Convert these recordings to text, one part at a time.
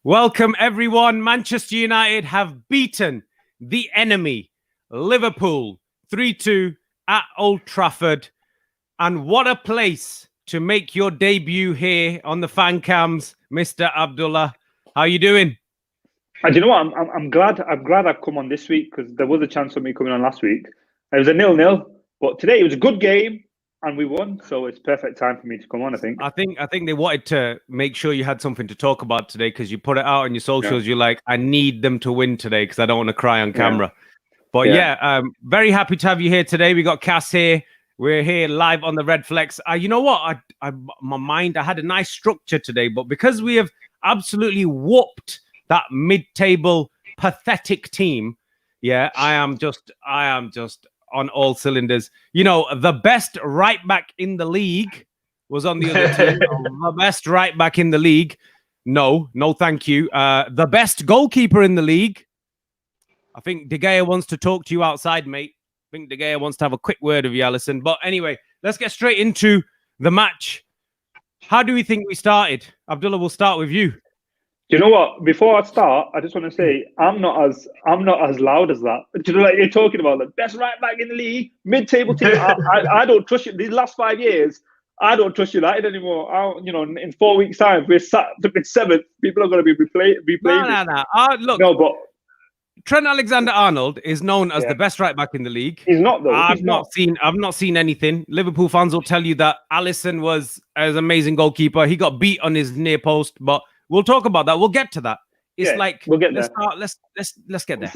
Welcome, everyone. Manchester United have beaten the enemy, Liverpool, 3-2 at Old Trafford. And what a place to make your debut here on the fan cams, Mr. Abdullah. How you doing? Do you know what? I'm glad I've come on this week, because there was a chance of me coming on last week. It was a 0-0, but today it was a good game and we won, so it's perfect time for me to come on. I think they wanted to make sure you had something to talk about today, because you put it out on your socials. Yeah. You're like, I need them to win today because I don't want to cry on camera. But very happy to have you here today. We got Cass here. We're here live on the Redflex. You know what? I had a nice structure today, but because we have absolutely whooped that mid-table pathetic team, I am just on all cylinders. You know, the best right back in the league was on the other team. The best right back in the league. No, thank you. The best goalkeeper in the league. I think De Gea wants to talk to you outside, mate. I think De Gea wants to have a quick word with you, Allison. But anyway, let's get straight into the match. How do we think we started? Abdullah, we'll start with you. Do you know what? Before I start, I just want to say I'm not as loud as that. Do you know, like you're talking about the best right back in the league, mid-table team. I don't trust you. These last 5 years, I don't trust United anymore. In 4 weeks' time, we're sat in seventh. People are going to be replaying. No. Look. No, but Trent Alexander-Arnold is known as the best right back in the league. He's not, though. I've not seen anything. Liverpool fans will tell you that Alisson was an amazing goalkeeper. He got beat on his near post, but we'll talk about that. We'll get to that. We'll get there. Let's get there.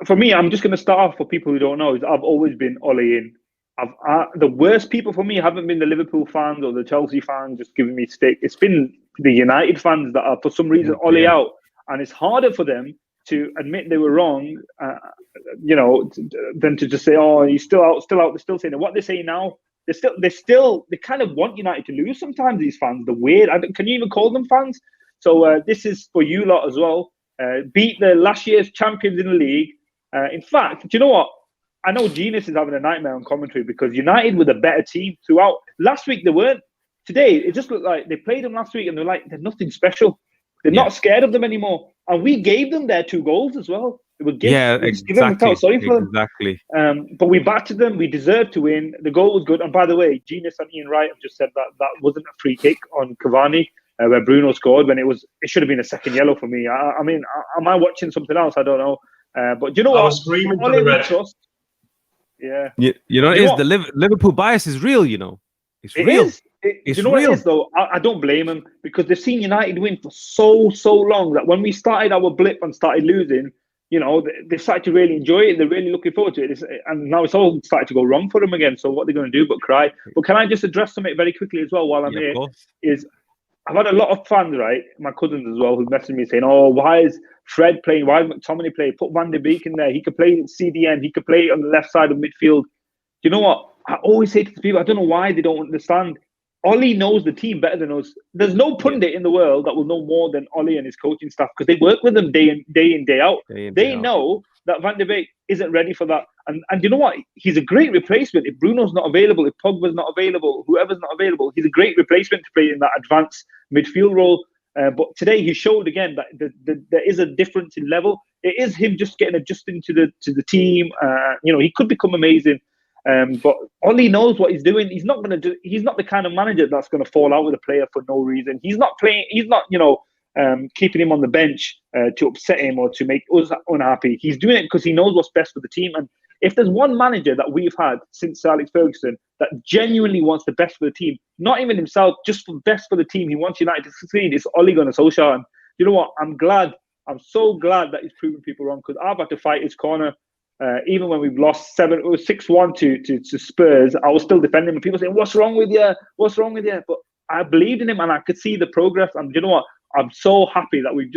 For me, I'm just going to start off for people who don't know. I've always been Ollie in. The worst people for me haven't been the Liverpool fans or the Chelsea fans just giving me stick. It's been the United fans that are for some reason Ollie out, and it's harder for them to admit they were wrong, than to just say, "Oh, he's still out." They're still saying it. What they say now, they kind of want United to lose. Sometimes these fans, the weird. Can you even call them fans? So this is for you lot as well. Beat the last year's champions in the league. In fact, do you know what? I know Genius is having a nightmare on commentary because United were the better team throughout. Last week they weren't. Today it just looked like they played them last week and they're like, they're nothing special. They're not scared of them anymore. And we gave them their 2 goals as well. Exactly. Sorry for them. Exactly. But we battered them. We deserved to win. The goal was good. And by the way, Genius and Ian Wright have just said that wasn't a free kick on Cavani where Bruno scored when it should have been a second yellow for me. I mean, am I watching something else? I don't know. But you know what? I was screaming for the red. Yeah. The Liverpool bias is real, you know. It's real. You know what it is, though? I don't blame them because they've seen United win for so long that when we started our blip and started losing, they started to really enjoy it. They're really looking forward to it. And now it's all started to go wrong for them again. So what they're going to do but cry. But can I just address something very quickly as well while I'm here? I've had a lot of fans, right, my cousins as well, who messaged me saying, "Oh, why is Fred playing? Why is McTominay playing? Put Van de Beek in there. He could play CDM. He could play on the left side of midfield." You know what? I always say to the people, I don't know why they don't understand. Ollie knows the team better than us. There's no pundit in the world that will know more than Ollie and his coaching staff because they work with them day in, day out. They know that Van de Beek isn't ready for that. And you know what? He's a great replacement. If Bruno's not available, if Pogba's not available, whoever's not available, he's a great replacement to play in that advanced midfield role. But today he showed again that there is a difference in level. It is him just getting adjusted to the team. He could become amazing. But Ollie knows what he's doing. He's not the kind of manager that's going to fall out with a player for no reason. He's not keeping him on the bench to upset him or to make us unhappy. He's doing it because he knows what's best for the team. And if there's one manager that we've had since Sir Alex Ferguson that genuinely wants the best for the team, not even himself, just for the best for the team, he wants United to succeed, it's Ole Gunnar Solskjaer. And you know what? I'm so glad that he's proven people wrong because I've had to fight his corner. Even when we've lost 6-1 to Spurs, I was still defending him. And people saying, "What's wrong with you? What's wrong with you?" But I believed in him and I could see the progress. And you know what? I'm so happy that we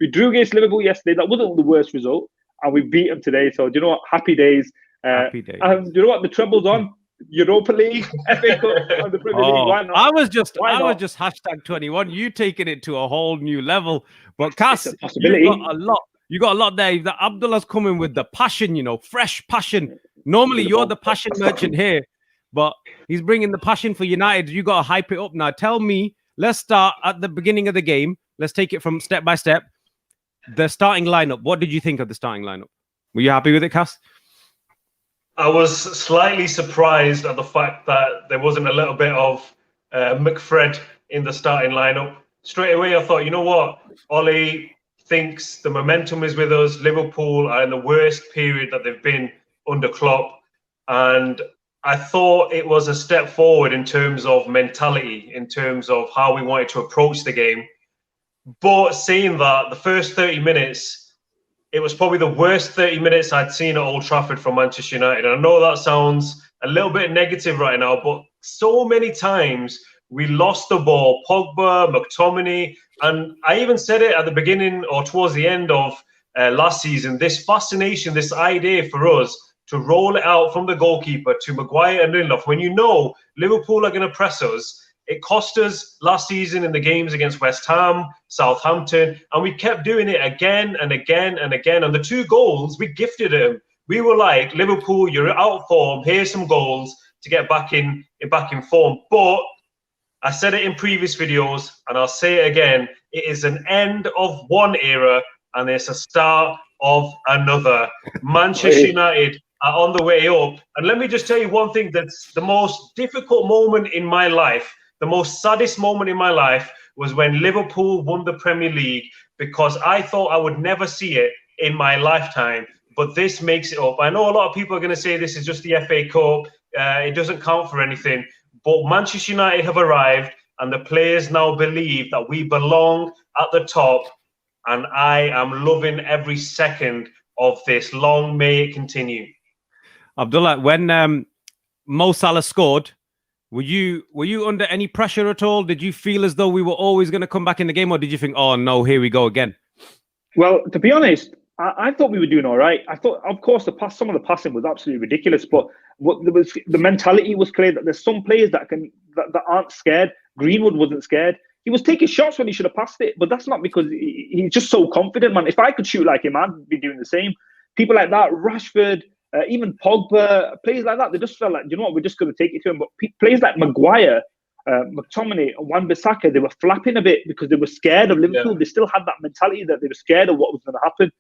drew against Liverpool yesterday. That wasn't the worst result. And we beat them today. So do you know what? Happy days. Happy days. And do you know what? The treble's on. Europa League, FA Cup, and the Premier League. Why not? I was just #21. You taking it to a whole new level. But Cass, you got a lot. You got a lot there. That Abdullah's coming with the passion, fresh passion. Normally, you're the passion merchant here, but he's bringing the passion for United. You got to hype it up now. let's start at the beginning of the game. Let's take it from step by step. The starting lineup. What did you think of the starting lineup? Were you happy with it, Cass? I was slightly surprised at the fact that there wasn't a little bit of McFred in the starting lineup. Straight away, I thought, you know what? Ollie thinks the momentum is with us. Liverpool are in the worst period that they've been under Klopp. And I thought it was a step forward in terms of mentality, in terms of how we wanted to approach the game. But saying that, the first 30 minutes, it was probably the worst 30 minutes I'd seen at Old Trafford from Manchester United. And I know that sounds a little bit negative right now, but so many times we lost the ball. Pogba, McTominay, and I even said it at the beginning or towards the end of last season, this fascination, this idea for us to roll it out from the goalkeeper to Maguire and Lindelof. When you know Liverpool are going to press us, it cost us last season in the games against West Ham, Southampton, and we kept doing it again and again and again. And the 2 goals, we gifted them. We were like, Liverpool, you're out of form. Here's some goals to get back in form. But I said it in previous videos, and I'll say it again. It is an end of one era, and it's a start of another. Manchester United are on the way up. And let me just tell you one thing that's the most difficult moment in my life. The most saddest moment in my life was when Liverpool won the Premier League, because I thought I would never see it in my lifetime. But this makes it up. I know a lot of people are going to say this is just the FA Cup. It doesn't count for anything. But Manchester United have arrived, and the players now believe that we belong at the top. And I am loving every second of this. Long may it continue. Abdullah, when Mo Salah scored, were you under any pressure at all? Did you feel as though we were always going to come back in the game, or did you think, oh no, here we go again? Well, to be honest, I thought we were doing all right. I thought, of course, some of the passing was absolutely ridiculous, but the mentality was clear that there's some players that aren't scared. Greenwood wasn't scared. He was taking shots when he should have passed it, but that's not because he's just so confident, man. If I could shoot like him, I'd be doing the same. People like that, Rashford, even Pogba, players like that, they just felt like, you know what, we're just going to take it to him. But players like Maguire, McTominay, and Wan-Bissaka, they were flapping a bit because they were scared of Liverpool. Yeah. They still had that mentality that they were scared of what was going to happen.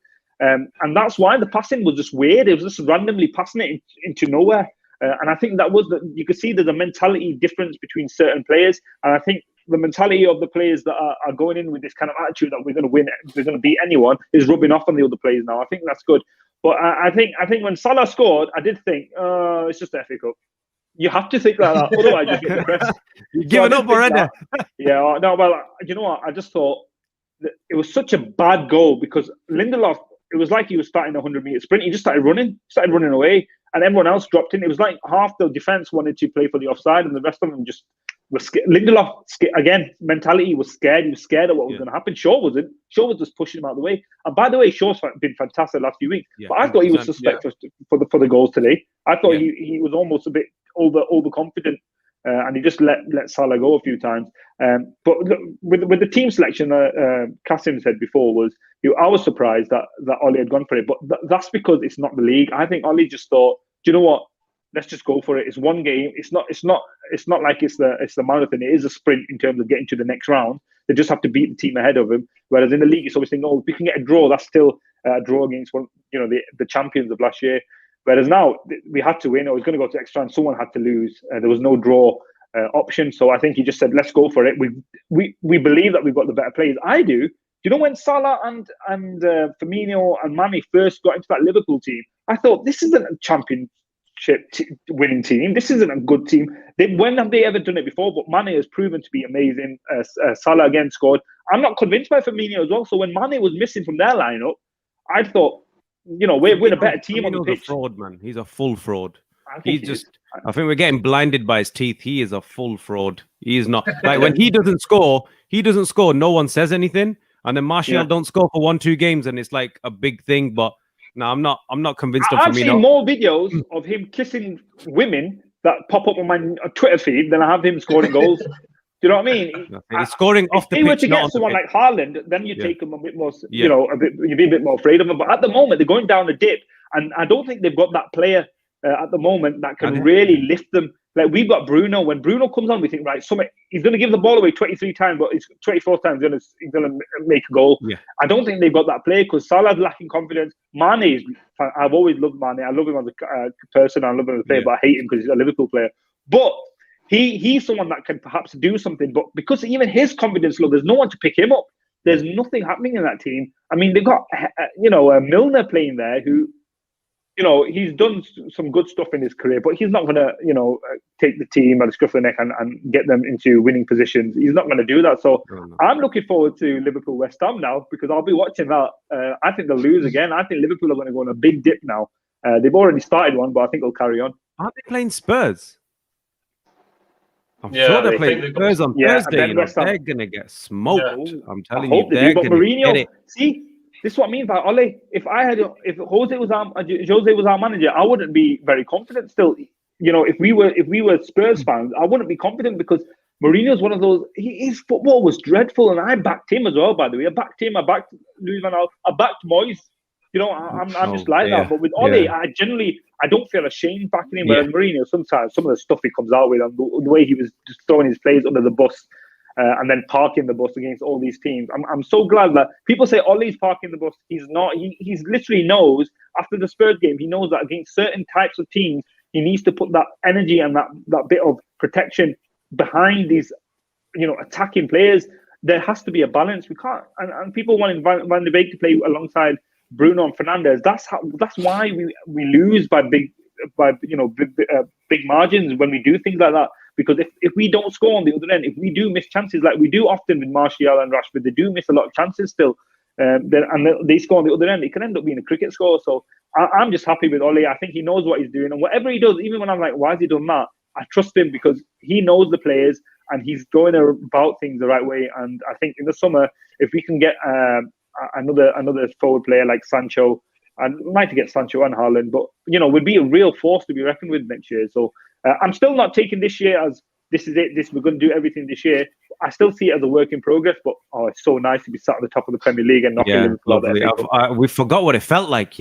And that's why the passing was just weird. It was just randomly passing it into nowhere. And I think that was you could see there's a mentality difference between certain players. And I think the mentality of the players that are going in with this kind of attitude that we're going to win, we're going to beat anyone, is rubbing off on the other players now. I think that's good. But I think when Salah scored, I did think, it's just the FA Cup. You have to think like that, otherwise you get depressed. You're giving up already. Yeah, no, well, you know what? I just thought that it was such a bad goal because Lindelof, it was like he was starting a 100-meter sprint. He just started running away, and everyone else dropped in. It was like half the defense wanted to play for the offside, and the rest of them just were scared. Lindelof, again, mentality was scared. He was scared of what was going to happen. Shaw wasn't. Shaw was just pushing him out of the way. And by the way, Shaw's been fantastic the last few weeks. Yeah, but I thought he was suspect for the goals today. I thought he was almost a bit overconfident. And he just let Salah go a few times. But look, with the team selection, Kasim said before I was surprised that Ollie had gone for it. But that's because it's not the league. I think Ollie just thought, do you know what? Let's just go for it. It's one game. It's not like it's the marathon. It is a sprint in terms of getting to the next round. They just have to beat the team ahead of them. Whereas in the league, it's always thinking, if we can get a draw, that's still a draw against the champions of last year. Whereas now we had to win. It was going to go to extra, and someone had to lose. There was no draw option. So I think he just said, "Let's go for it." We believe that we've got the better players. I do. Do you know when Salah and Firmino and Mane first got into that Liverpool team? I thought this isn't a championship winning team. This isn't a good team. When have they ever done it before? But Mane has proven to be amazing. Salah again scored. I'm not convinced by Firmino as well. So when Mane was missing from their lineup, I thought, we're a better team on the pitch. He's a fraud, man. He's a full fraud. I think we're getting blinded by his teeth. He is a full fraud. He is not. Like when he doesn't score, no one says anything. And then Martial don't score for 1-2 games, and it's like a big thing. But no, I'm not convinced of Firmino. I've seen more videos of him kissing women that pop up on my Twitter feed than I have him scoring goals. Do you know what I mean? He's scoring off the pitch. If he were to get someone like Haaland, then you take him a bit more, you'd be a bit more afraid of him. But at the moment, they're going down the dip, and I don't think they've got that player at the moment that can really lift them. Like we've got Bruno. When Bruno comes on, we think right, he's going to give the ball away 23 times, but it's 24 times he's going to make a goal. Yeah. I don't think they've got that play because Salah's lacking confidence. Mane is. I've always loved Mane. I love him as a person. I love him as a player, but I hate him because he's a Liverpool player. But he's someone that can perhaps do something. But because even his confidence low, there's no one to pick him up. There's nothing happening in that team. I mean, they've got Milner playing there who. He's done some good stuff in his career, but he's not going to, take the team by the scruff of the neck and get them into winning positions. He's not going to do that. So I'm looking forward to Liverpool West Ham now because I'll be watching that. I think they'll lose again. I think Liverpool are going to go on a big dip now. They've already started one, but I think they'll carry on. Aren't they playing Spurs? I'm sure they're playing Spurs on Thursday. They're going to get smoked. Yeah. I'm telling you, they're going to get it. See? This is what I mean by Ole. If Jose was our manager, I wouldn't be very confident still. If we were Spurs fans, I wouldn't be confident because Mourinho's one of those. His football was dreadful, and I backed him as well. By the way, I backed him. I backed Louis van Gaal. I backed Moyes. I'm just like that. But with Ole, I don't feel ashamed backing him. Whereas Mourinho, sometimes some of the stuff he comes out with and the way he was just throwing his players under the bus. And then parking the bus against all these teams. I'm so glad that people say Ole's parking the bus. He's not. He's literally knows after the Spurs game. He knows that against certain types of teams, he needs to put that energy and that bit of protection behind these, attacking players. There has to be a balance. We can't. And people want Van de Beek to play alongside Bruno and Fernandes. That's why we lose by big margins when we do things like that. Because if we don't score on the other end, if we do miss chances like we do often with Martial and Rashford, they do miss a lot of chances still. And they score on the other end, it can end up being a cricket score. So I'm just happy with Ole. I think he knows what he's doing. And whatever he does, even when I'm like, why has he done that? I trust him because he knows the players and he's going about things the right way. And I think in the summer, if we can get another forward player like Sancho, I'd like to get Sancho and Haaland, but, would be a real force to be reckoned with next year. So I'm still not taking this year as this is it. We're going to do everything this year. I still see it as a work in progress, but it's so nice to be sat at the top of the Premier League and knocking Liverpool out there. We forgot what it felt like,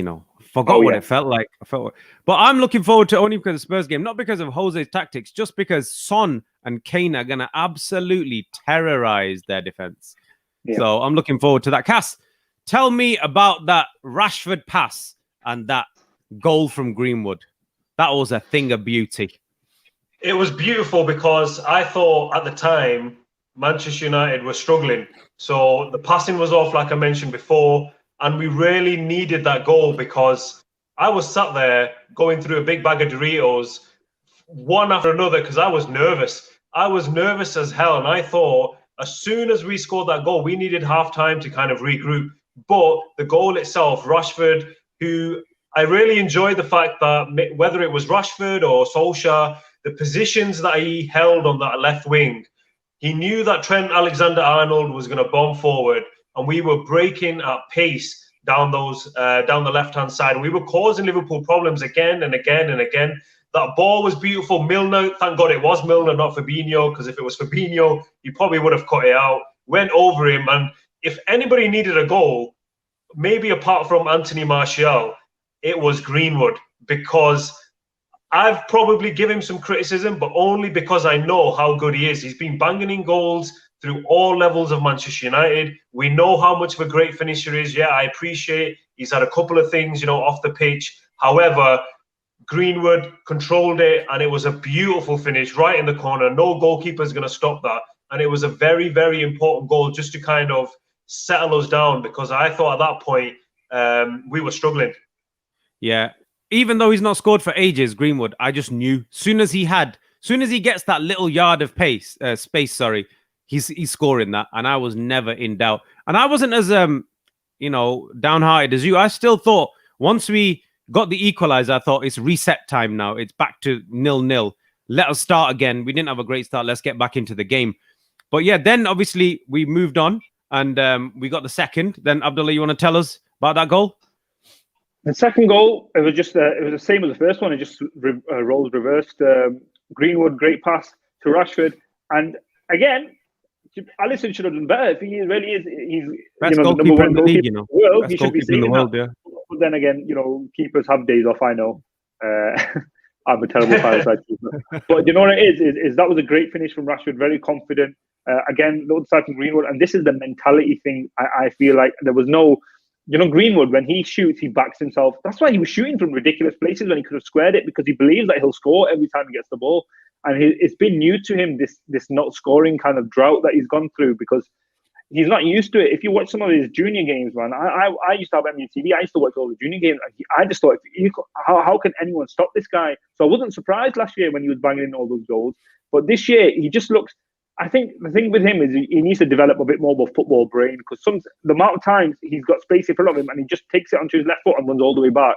what it felt like. But I'm looking forward to only because of the Spurs game, not because of Jose's tactics, just because Son and Kane are going to absolutely terrorize their defense. Yeah. So I'm looking forward to that. Cass, tell me about that Rashford pass and that goal from Greenwood. That was a thing of beauty. It was beautiful because I thought at the time Manchester United were struggling. So the passing was off, like I mentioned before, and we really needed that goal because I was sat there going through a big bag of Doritos, one after another, because I was nervous. I was nervous as hell, and I thought as soon as we scored that goal, we needed half time to kind of regroup. But the goal itself, Rashford, who I really enjoyed the fact that whether it was Rashford or Solskjaer, the positions that he held on that left wing, he knew that Trent Alexander-Arnold was going to bomb forward, and we were breaking at pace down the left-hand side. We were causing Liverpool problems again and again and again. That ball was beautiful. Milner, thank God it was Milner, not Fabinho, because if it was Fabinho, he probably would have cut it out. Went over him, and if anybody needed a goal, maybe apart from Anthony Martial, it was Greenwood, because I've probably given him some criticism, but only because I know how good he is. He's been banging in goals through all levels of Manchester United. We know how much of a great finisher he is. Yeah, I appreciate he's had a couple of things, off the pitch. However, Greenwood controlled it, and it was a beautiful finish right in the corner. No goalkeeper is going to stop that. And it was a very, very important goal just to kind of settle us down, because I thought at that point we were struggling. Yeah. Even though he's not scored for ages, Greenwood, I just knew soon as he gets that little yard of space, he's scoring that. And I was never in doubt. And I wasn't as, downhearted as you. I still thought once we got the equalizer, I thought it's reset time now. It's back to 0-0. Let us start again. We didn't have a great start. Let's get back into the game. But yeah, then obviously we moved on and we got the second. Then Abdullah, you want to tell us about that goal? The second goal, it was just it was the same as the first one. It just roles reversed. Greenwood, great pass to Rashford, and again, Alisson should have done better. If he really is, he's best the number one goalkeeper in the world. He should be saying that. Yeah. But then again, keepers have days off. I know. I'm a terrible five-a-side keeper. But you know what it is that was a great finish from Rashford, very confident. Again, the other side from Greenwood, and this is the mentality thing. I feel like there was no, Greenwood, when he shoots, he backs himself. That's why he was shooting from ridiculous places when he could have squared it, because he believes that he'll score every time he gets the ball. And it's been new to him, this not scoring kind of drought that he's gone through, because he's not used to it. If you watch some of his junior games, man, I used to have MUTV. I used to watch all the junior games. And I just thought, how can anyone stop this guy? So I wasn't surprised last year when he was banging in all those goals. But this year, he just looks. I think the thing with him is he needs to develop a bit more of a football brain, because the amount of times he's got space in front of him and he just takes it onto his left foot and runs all the way back.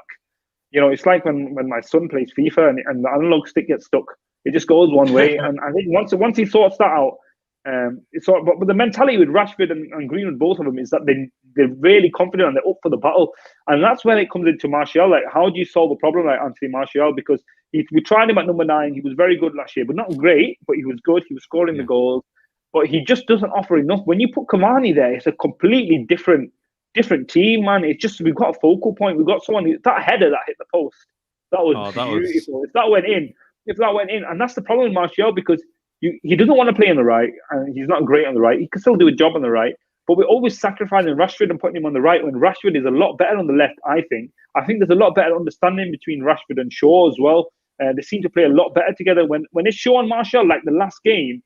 It's like when my son plays FIFA and the analog stick gets stuck. It just goes one way. And I think once he sorts that out, but the mentality with Rashford and Greenwood, both of them, is that they're really confident and they're up for the battle. And that's when it comes into Martial. Like, how do you solve a problem like Anthony Martial? Because we tried him at number 9. He was very good last year, but not great. But he was good. He was scoring the goals. But he just doesn't offer enough. When you put Cavani there, it's a completely different team, man. It's just, we've got a focal point. We've got someone that header that hit the post. That was beautiful. If that went in, and that's the problem with Martial, because he doesn't want to play on the right, and he's not great on the right. He can still do a job on the right, but we're always sacrificing Rashford and putting him on the right when Rashford is a lot better on the left, I think. I think there's a lot better understanding between Rashford and Shaw as well. They seem to play a lot better together. When it's Shaw and Martial, like the last game,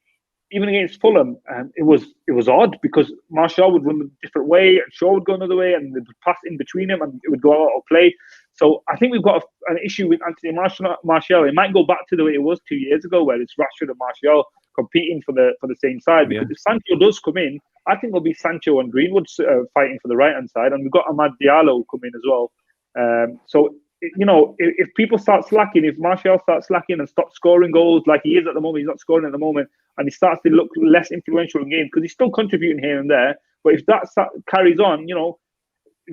even against Fulham, it was odd, because Martial would run a different way and Shaw would go another way, and they'd pass in between them and it would go out of play. So I think we've got an issue with Anthony Martial. It might go back to the way it was 2 years ago, where it's Rashford and Martial competing for the same side. Because if Sancho does come in, I think it'll be Sancho and Greenwood fighting for the right-hand side. And we've got Amad Diallo come in as well. If people start slacking, if Martial starts slacking and stops scoring goals like he is at the moment, he's not scoring at the moment, and he starts to look less influential in games, because he's still contributing here and there. But if that carries on,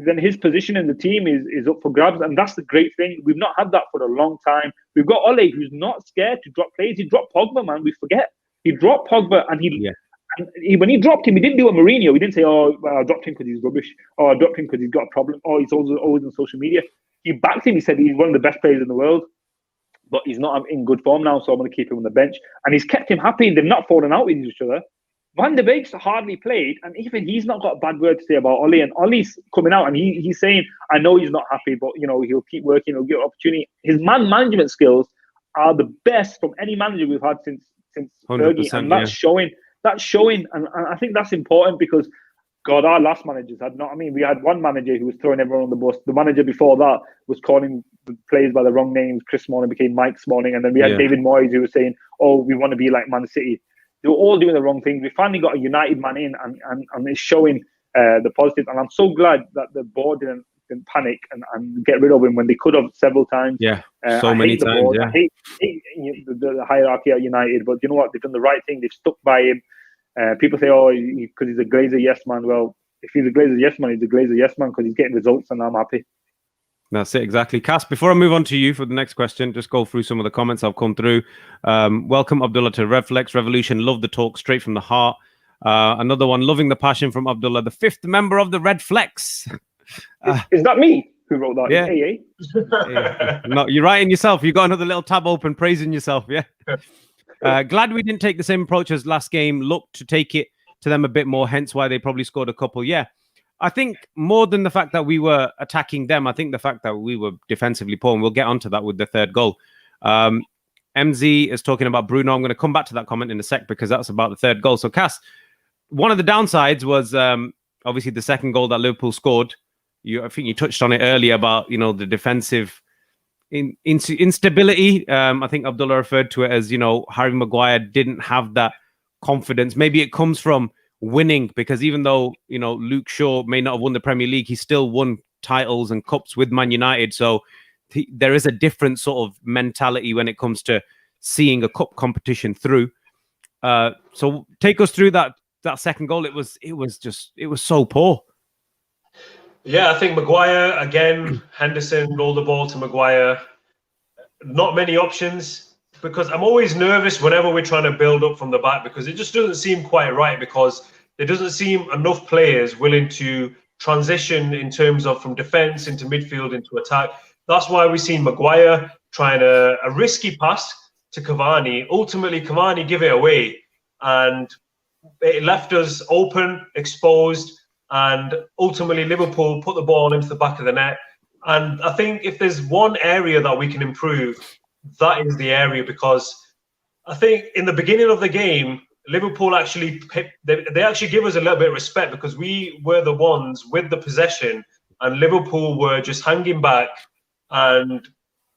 then his position in the team is up for grabs. And that's the great thing. We've not had that for a long time. We've got Ole, who's not scared to drop players. He dropped Pogba, man. We forget. He dropped Pogba, and when he dropped him, he didn't do a Mourinho. He didn't say, I dropped him because he's rubbish. Or I dropped him because he's got a problem. Or he's always on social media. He backed him. He said he's one of the best players in the world. But he's not in good form now, so I'm going to keep him on the bench. And he's kept him happy. They've not fallen out with each other. Van de Beek's hardly played, and even he's not got a bad word to say about Ole. And Ole's coming out, and he's saying, I know he's not happy, but he'll keep working, he'll get an opportunity. His man management skills are the best from any manager we've had since Fergie, and that's showing. That's showing, and I think that's important, because God, our last managers had not. I mean, we had one manager who was throwing everyone on the bus. The manager before that was calling the players by the wrong names. Chris Smalling became Mike Smalling, and then we had David Moyes who was saying, we want to be like Man City. They were all doing the wrong things. We finally got a United man in, and it's showing the positive. And I'm so glad that the board didn't panic and get rid of him when they could have several times. Many times. I hate the hierarchy at United, but you know what? They've done the right thing. They've stuck by him. People say, because he's a Glazer yes man. Well, if he's a Glazer yes man, he's a Glazer yes man, because he's getting results, and I'm happy. That's it, exactly. Cass, before I move on to you for the next question, just go through some of the comments I've come through. Welcome, Abdullah, to Redflex Revolution. Love the talk, straight from the heart. Another one, loving the passion, from Abdullah, the 5th member of the Redflex. Is that me who wrote that? Yeah. No, you're writing yourself. You got another little tab open, praising yourself. Yeah. Glad we didn't take the same approach as last game. Look to take it to them a bit more, hence why they probably scored a couple. Yeah. I think more than the fact that we were attacking them, I think the fact that we were defensively poor, and we'll get onto that with the third goal. MZ is talking about Bruno. I'm going to come back to that comment in a sec, because that's about the third goal. So, Cass, one of the downsides was obviously the second goal that Liverpool scored. I think you touched on it earlier about, the defensive instability. I think Abdullah referred to it as, Harry Maguire didn't have that confidence. Maybe it comes from winning, because even though Luke Shaw may not have won the Premier League, he still won titles and cups with Man United. So there is a different sort of mentality when it comes to seeing a cup competition through. So take us through that second goal. It was so poor. Yeah, I think Maguire again. Henderson rolled the ball to Maguire. Not many options. Because I'm always nervous whenever we're trying to build up from the back, because it just doesn't seem quite right, because there doesn't seem enough players willing to transition in terms of from defence into midfield into attack. That's why we've seen Maguire trying a risky pass to Cavani. Ultimately, Cavani give it away, and it left us open, exposed, and ultimately Liverpool put the ball into the back of the net. And I think if there's one area that we can improve, that is the area, because I think in the beginning of the game, Liverpool actually they actually give us a little bit of respect, because we were the ones with the possession and Liverpool were just hanging back, and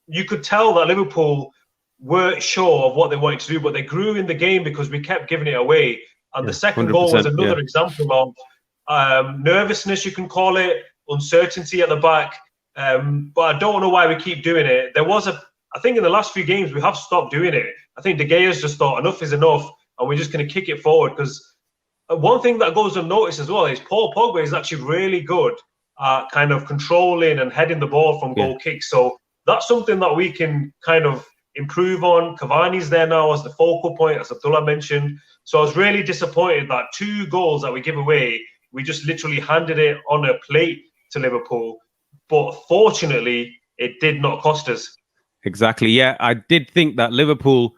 you could tell that Liverpool weren't sure of what they wanted to do, but they grew in the game because we kept giving it away. And the second goal was another example of nervousness, you can call it, uncertainty at the back. But I don't know why we keep doing it. I think in the last few games we have stopped doing it. I think De Gea's just thought enough is enough, and we're just going to kick it forward. Because one thing that goes unnoticed as well is Paul Pogba is actually really good at kind of controlling and heading the ball from goal kicks. So that's something that we can kind of improve on. Cavani's there now as the focal point, as Abdullah mentioned. So I was really disappointed that 2 goals that we give away, we just literally handed it on a plate to Liverpool. But fortunately, it did not cost us. Exactly. Yeah, I did think that Liverpool.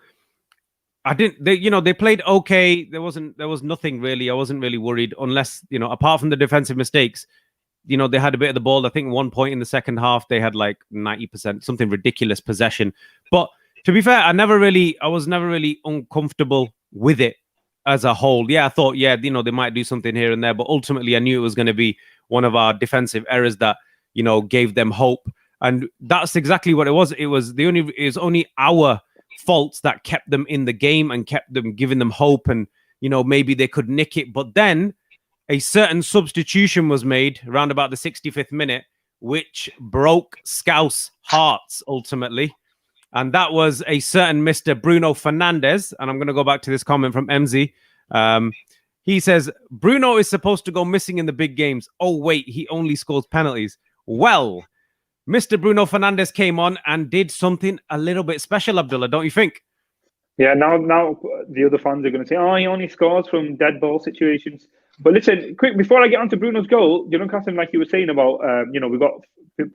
They played okay. There was nothing really. I wasn't really worried, unless, apart from the defensive mistakes, they had a bit of the ball. I think 1 point in the second half, they had like 90%, something ridiculous possession. But to be fair, I was never really uncomfortable with it as a whole. Yeah, I thought, they might do something here and there, but ultimately I knew it was going to be one of our defensive errors that, gave them hope. And that's exactly what it was. It was only our faults that kept them in the game and kept them, giving them hope, and maybe they could nick it. But then a certain substitution was made around about the 65th minute, which broke Scouse hearts ultimately. And that was a certain Mr. Bruno Fernandes. And I'm going to go back to this comment from MZ. He says, Bruno is supposed to go missing in the big games. Oh, wait, he only scores penalties. Well, Mr. Bruno Fernandes came on and did something a little bit special, Abdullah, don't you think? Yeah, now the other fans are going to say, he only scores from dead ball situations. But listen, quick, before I get onto Bruno's goal, Kasim, like you were saying about, we've got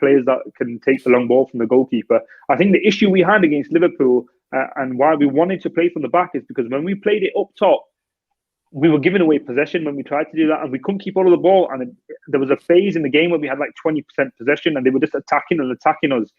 players that can take the long ball from the goalkeeper. I think the issue we had against Liverpool and why we wanted to play from the back is because when we played it up top, we were giving away possession when we tried to do that, and we couldn't keep hold of the ball. And there was a phase in the game where we had like 20% possession, and they were just attacking us.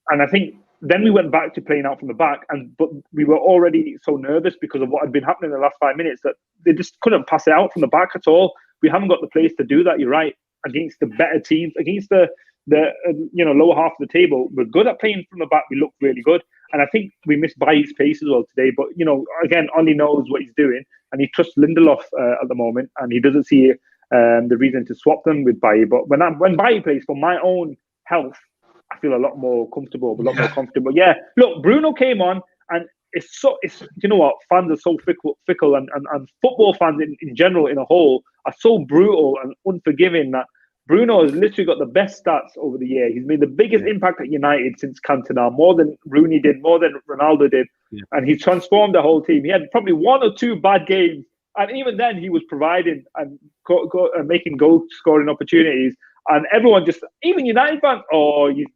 And I think then we went back to playing out from the back, but we were already so nervous because of what had been happening in the last 5 minutes that they just couldn't pass it out from the back at all. We haven't got the players to do that. You're right. Against the better teams, against the lower half of the table, we're good at playing from the back. We look really good. And I think we missed Bailly's pace as well today. But, again, Ollie knows what he's doing, and he trusts Lindelof at the moment, and he doesn't see the reason to swap them with Bailly. But when Bailly plays, for my own health, I feel a lot more comfortable, more comfortable. Yeah, look, Bruno came on, and it's fans are so fickle, and football fans in general, in a whole, are so brutal and unforgiving that Bruno has literally got the best stats over the year. He's made the biggest impact at United since Cantona, more than Rooney did, more than Ronaldo did. Yeah. And he's transformed the whole team. He had probably 1 or 2 bad games, and even then he was providing and making goal-scoring opportunities. And everyone even United fans,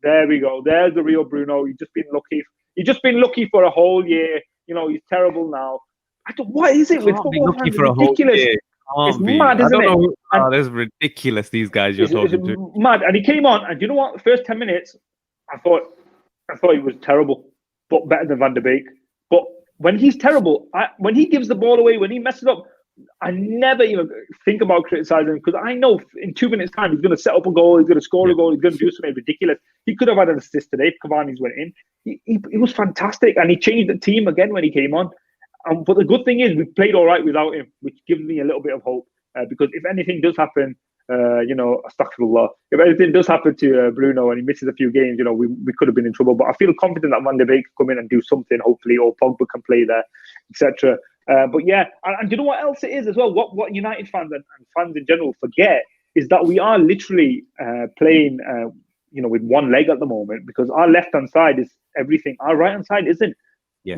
there we go. There's the real Bruno. He's just been lucky. He's just been lucky for a whole year. He's terrible now. What is it with football fans? It's ridiculous. It's mad, isn't it? That's ridiculous, these guys you're talking to. Mad. And he came on, and you know what? The first 10 minutes, I thought he was terrible, but better than Van de Beek. But when he's terrible, when he gives the ball away, when he messes up, I never even think about criticizing him, because I know in 2 minutes' time he's going to set up a goal, he's going to score a goal, he's going to do something ridiculous. He could have had an assist today if Cavani's went in. He was fantastic, and he changed the team again when he came on. But the good thing is we played all right without him, which gives me a little bit of hope. Because if anything does happen, astaghfirullah, if anything does happen to Bruno and he misses a few games, we could have been in trouble. But I feel confident that Van de Beek can come in and do something, hopefully, or Pogba can play there, etc. But yeah, and you know what else it is as well? What United fans and fans in general forget is that we are literally playing, with one leg at the moment, because our left-hand side is everything. Our right-hand side isn't. Yeah.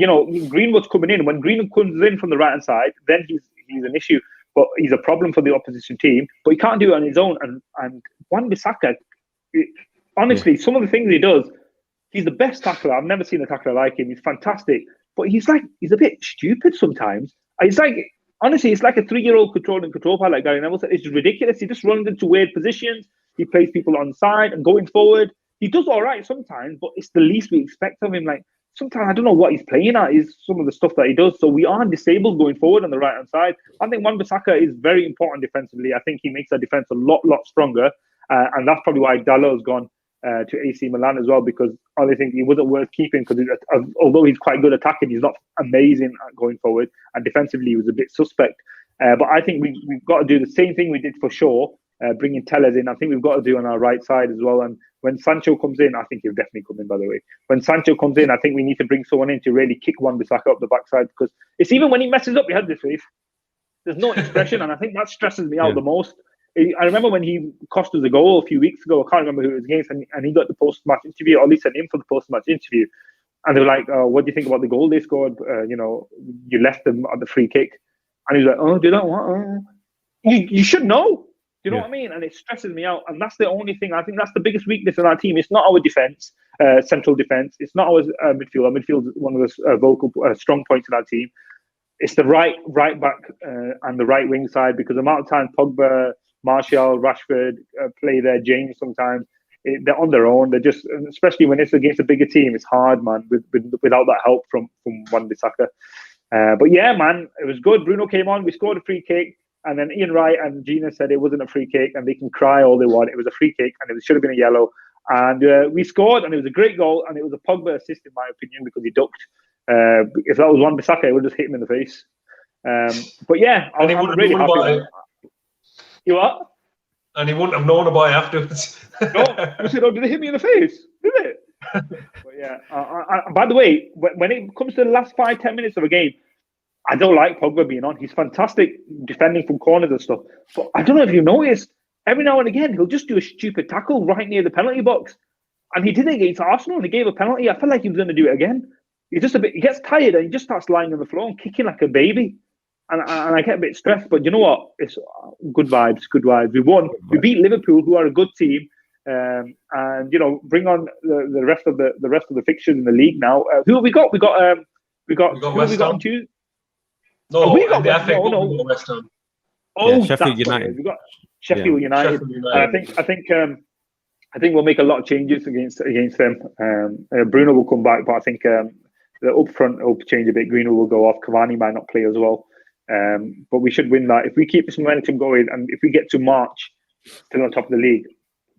Greenwood's coming in. When Greenwood comes in from the right-hand side, then he's an issue. But he's a problem for the opposition team. But he can't do it on his own. And Wan-Bissaka, honestly, some of the things he does, He's the best tackler. I've never seen a tackler like him. He's fantastic. But he's a bit stupid sometimes. Honestly, it's like a 3-year-old controlling control pad like Gary Neville said. It's ridiculous. He just runs into weird positions. He plays people on side and going forward. He does all right sometimes, but it's the least we expect of him. Like, sometimes I don't know what he's playing at, is some of the stuff that he does. So we are disabled going forward on the right-hand side. I think Wan-Bissaka is very important defensively. I think he makes our defense a lot stronger. And that's probably why Dallow's gone to AC Milan as well, because I think he wasn't worth keeping, because although he's quite good attacking, he's not amazing at going forward, and defensively he was a bit suspect. But I think we've got to do the same thing we did for Shaw, bringing Tellez in. I think we've got to do on our right side as well. And when Sancho comes in, I think he'll definitely come in, by the way. When Sancho comes in, I think we need to bring someone in to really kick Wan-Bissaka up the backside, because it's even when he messes up, he has this face. There's no expression, and I think that stresses me out the most. I remember when he cost us a goal a few weeks ago. I can't remember who it was against, and he got the post-match interview, or at least sent him for the post-match interview. And they were like, "What do you think about the goal they scored? You left them at the free kick." And he was like, "Oh, do you know what? You should know. Do you know what I mean?" And it stresses me out. And that's the only thing. I think that's the biggest weakness in our team. It's not our defense, central defense. It's not our midfield. Our midfield is one of the strong points in our team. It's the right back and the right wing side, because the amount of time Pogba, Martial, Rashford play there, James sometimes, they're on their own. They're just, especially when it's against a bigger team, it's hard, man, without that help from Wan-Bissaka. But yeah, man, it was good. Bruno came on, we scored a free kick, and then Ian Wright and Gina said it wasn't a free kick, and they can cry all they want. It was a free kick, and it should have been a yellow. And we scored, and it was a great goal, and it was a Pogba assist, in my opinion, because he ducked. If that was Wan-Bissaka, it would just hit him in the face. But yeah, I'm really happy. You what? And he wouldn't have known about it afterwards. No, I said, "Oh, did it hit me in the face? Did it?" But yeah. By the way, when it comes to the last 5-10 minutes of a game, I don't like Pogba being on. He's fantastic defending from corners and stuff. But I don't know if you noticed, every now and again he'll just do a stupid tackle right near the penalty box, and he did it against Arsenal, and he gave a penalty. I felt like he was going to do it again. He gets tired, and he just starts lying on the floor and kicking like a baby. And I get a bit stressed, but you know what? It's good vibes. We won. We beat Liverpool, who are a good team, and bring on the rest of the fixtures in the league now. Who have we got? We got West Ham. No, we got the FA Cup. No. West Ham. Oh, Sheffield United. We got Sheffield United. And I think we'll make a lot of changes against them. Bruno will come back, but I think the up front will change a bit. Greenwood will go off. Cavani might not play as well. But we should win that. If we keep this momentum going, and if we get to March still on top of the league,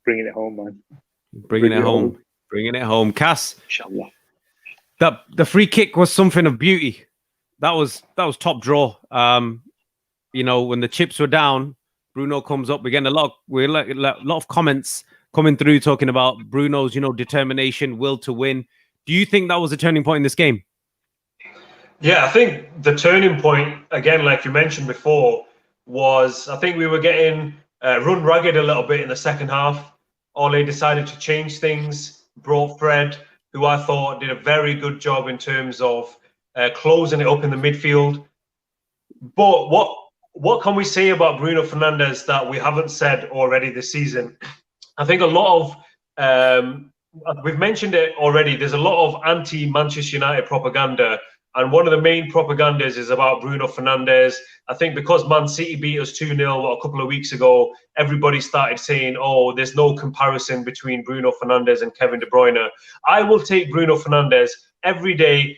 bringing it home, man. Bringing it home. Cass, inshallah. The free kick was something of beauty. That was top draw. When the chips were down, Bruno comes up. We're getting a lot of comments coming through talking about Bruno's, determination, will to win. Do you think that was a turning point in this game? Yeah, I think the turning point, again, like you mentioned before, was I think we were getting run ragged a little bit in the second half. Ole decided to change things, brought Fred, who I thought did a very good job in terms of closing it up in the midfield. But what can we say about Bruno Fernandes that we haven't said already this season? I think a lot of, we've mentioned it already, there's a lot of anti-Manchester United propaganda. And one of the main propagandas is about Bruno Fernandes. I think because Man City beat us 2-0 a couple of weeks ago, everybody started saying, "Oh, there's no comparison between Bruno Fernandes and Kevin De Bruyne." I will take Bruno Fernandes every day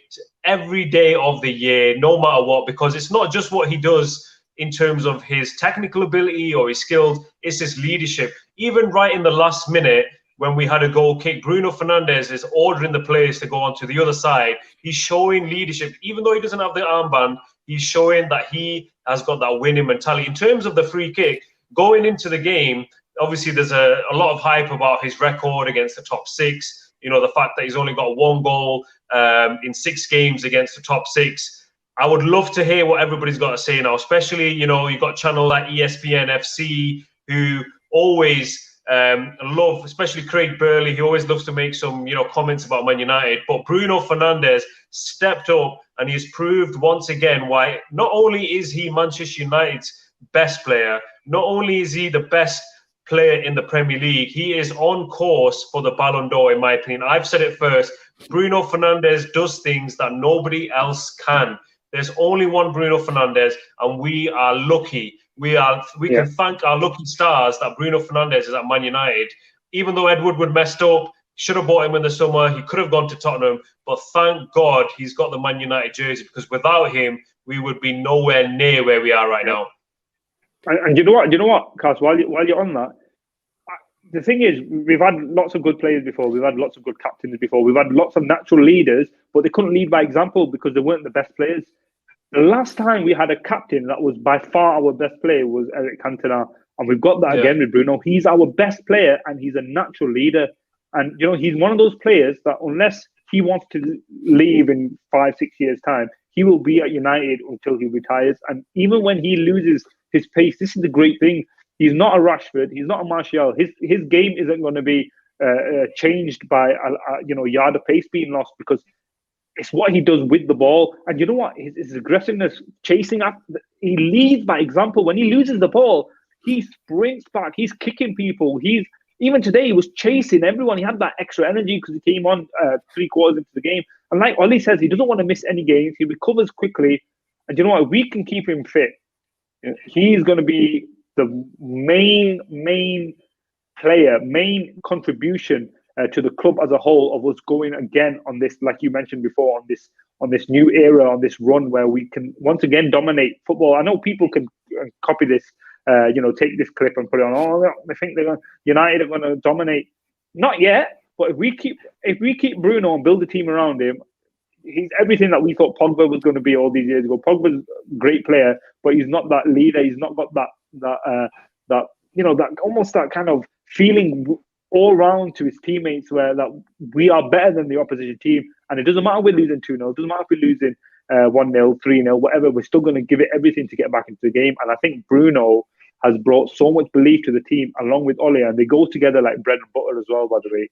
of the year, no matter what, because it's not just what he does in terms of his technical ability or his skills, it's his leadership. Even right in the last minute, when we had a goal kick, Bruno Fernandes is ordering the players to go onto the other side. He's showing leadership. Even though he doesn't have the armband, he's showing that he has got that winning mentality. In terms of the free kick, going into the game, obviously there's a lot of hype about his record against the top six. The fact that he's only got 1 goal in 6 games against the top 6. I would love to hear what everybody's got to say now, especially, you've got channel like ESPN FC, who always love, especially Craig Burley, he always loves to make some, comments about Man United. But Bruno Fernandes stepped up, and he's proved once again why not only is he Manchester United's best player, not only is he the best player in the Premier League. He is on course for the Ballon d'Or, in my opinion. I've said it first. Bruno Fernandes does things that nobody else can. There's only one Bruno Fernandes, and we are lucky. We can thank our lucky stars that Bruno Fernandes is at Man United. Even though Ed Woodward messed up, should have bought him in the summer. He could have gone to Tottenham, but thank God he's got the Man United jersey, because without him, we would be nowhere near where we are right now. And you know what, Cass, while you're on that, the thing is, we've had lots of good players before. We've had lots of good captains before. We've had lots of natural leaders, but they couldn't lead by example because they weren't the best players. The last time we had a captain that was by far our best player was Eric Cantona, and we've got that again with Bruno. He's our best player, and he's a natural leader. And, he's one of those players that unless he wants to leave in 5-6 years' time, he will be at United until he retires. And even when he loses his pace, this is the great thing. He's not a Rashford. He's not a Martial. His game isn't going to be changed by a yard of pace being lost, because it's what he does with the ball. And you know what? His aggressiveness, chasing up, he leads by example. When he loses the ball, he sprints back. He's kicking people. Even today, he was chasing everyone. He had that extra energy because he came on 3 quarters into the game. And like Ollie says, he doesn't want to miss any games. He recovers quickly. And you know what? If we can keep him fit, he's going to be the main player, main contribution to the club as a whole of us going again on this, like you mentioned before, on this new era, on this run where we can once again dominate football. I know people can copy this, take this clip and put it on. Oh, I think United are going to dominate. Not yet, but if we keep Bruno and build a team around him, he's everything that we thought Pogba was going to be all these years ago. Pogba's a great player, but he's not that leader. He's not got that almost that kind of feeling all round to his teammates where that we are better than the opposition team. And it doesn't matter if we're losing 2-0, it doesn't matter if we're losing 1-0, 3-0, whatever, we're still going to give it everything to get back into the game. And I think Bruno has brought so much belief to the team along with Ole, and they go together like bread and butter as well, by the way.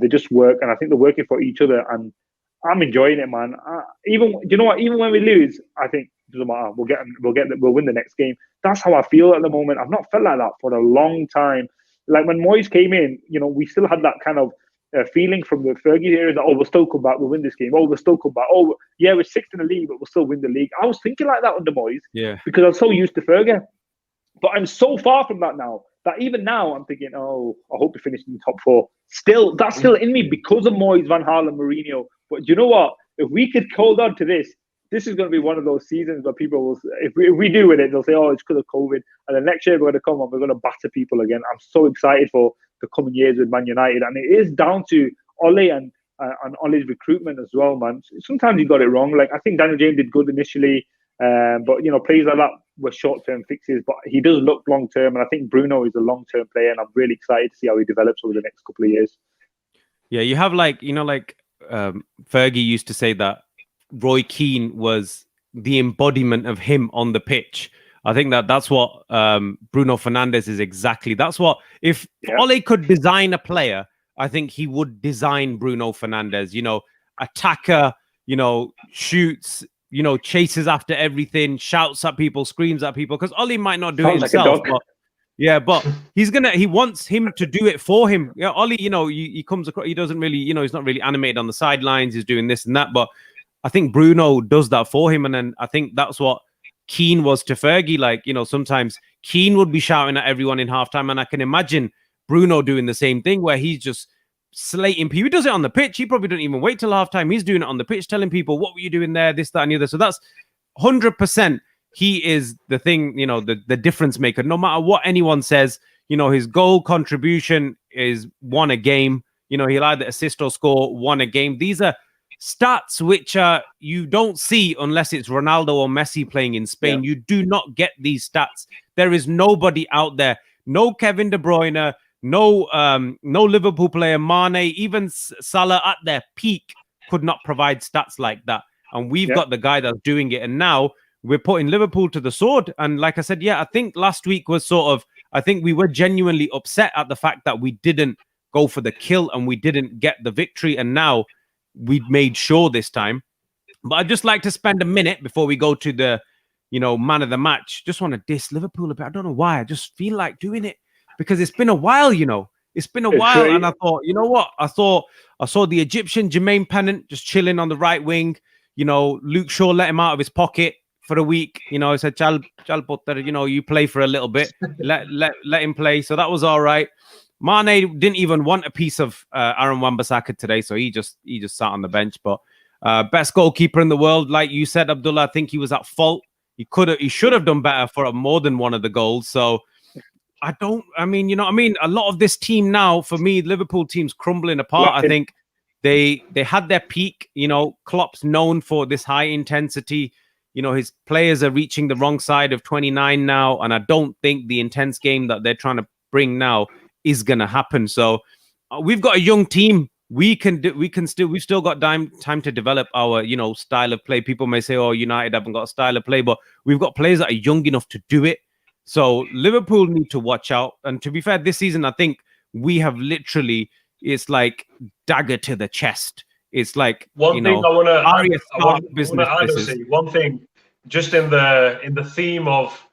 They just work, and I think they're working for each other, and I'm enjoying it, man. Even when we lose, I think it doesn't matter. We'll win the next game. That's how I feel at the moment. I've not felt like that for a long time. Like when Moyes came in, we still had that kind of feeling from the Fergie era that, we'll still come back, we'll win this game. We'll still come back. Yeah, we're 6th in the league, but we'll still win the league. I was thinking like that under Moyes, because I'm so used to Fergie. But I'm so far from that now that even now I'm thinking, I hope we finish in the top 4. That's still in me because of Moyes, Van Gaal, and Mourinho. But you know what? If we could hold on to this is going to be one of those seasons where people will, if we do with it, they'll say, it's because of COVID. And then next year we're going to come and we're going to batter people again. I'm so excited for the coming years with Man United. And it is down to Ole and Ole's recruitment as well, man. Sometimes he got it wrong. Like, I think Daniel James did good initially. But, players like that were short-term fixes. But he does look long-term. And I think Bruno is a long-term player. And I'm really excited to see how he develops over the next couple of years. Yeah, you have Fergie used to say that Roy Keane was the embodiment of him on the pitch. I think that's what Bruno Fernandes is exactly. That's what, if Ole could design a player, I think he would design Bruno Fernandes. Attacker, shoots, chases after everything, shouts at people, screams at people. Because Ole might not do it himself. But he wants him to do it for him. Ole, he comes across, he doesn't really, he's not really animated on the sidelines. He's doing this and that. But I think Bruno does that for him. And then I think that's what Keane was to Fergie. Like, sometimes Keane would be shouting at everyone in halftime. And I can imagine Bruno doing the same thing where he's just slating people. He does it on the pitch. He probably doesn't even wait till halftime. He's doing it on the pitch, telling people, what were you doing there? This, that, and the other. So that's 100%. He is the thing, the difference maker. No matter what anyone says, his goal contribution is 1 a game. He'll either assist or score 1 a game. These are stats which you don't see unless it's Ronaldo or Messi playing in Spain. You do not get these stats. There is nobody out there. No Kevin De Bruyne, no Liverpool player, Mane, even Salah at their peak could not provide stats like that. And we've got the guy that's doing it. And now we're putting Liverpool to the sword. And like I said, I think last week was I think we were genuinely upset at the fact that we didn't go for the kill and we didn't get the victory. And now we've made sure this time. But I'd just like to spend a minute before we go to the, man of the match. Just want to diss Liverpool a bit. I don't know why. I just feel like doing it. because it's been a while, you know. It's been a while, and I thought, you know what? I saw the Egyptian Jermaine Pennant just chilling on the right wing. You know, Luke Shaw let him out of his pocket for a week. You know, I said, Chal Potter, you know, you play for a little bit. Let him play. So that was all right. Mane didn't even want a piece of Aaron Wan-Bissaka today, so he just sat on the bench. But best goalkeeper in the world, like you said, Abdullah, I think he was at fault. He should have done better for more than one of the goals. So I mean, you know what I mean? A lot of this team now, for me, Liverpool team's crumbling apart. I think they had their peak. You know, Klopp's known for this high intensity. You know, his players are reaching the wrong side of 29 now, and I don't think the intense game that they're trying to bring now is going to happen. So we've got a young team. We've still got time to develop our, you know, style of play. People may say, oh, United haven't got a style of play, but we've got players that are young enough to do it. So Liverpool need to watch out. And to be fair, this season, I think we have literally, it's like dagger to the chest. It's like, one thing I want to add, one thing, just in the theme of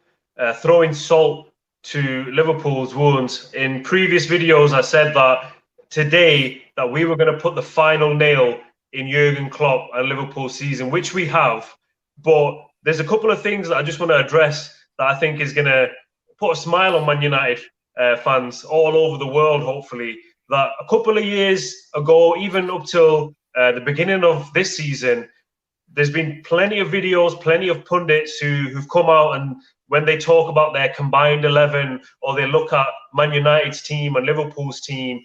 throwing salt to Liverpool's wounds. In previous videos, I said that today that we were going to put the final nail in Jurgen Klopp and Liverpool season, which we have. But there's a couple of things that I just want to address that I think is going to put a smile on Man United fans all over the world, hopefully. That a couple of years ago, even up till the beginning of this season, there's been plenty of videos, plenty of pundits who've come out, and when they talk about their combined 11 or they look at Man United's team and Liverpool's team,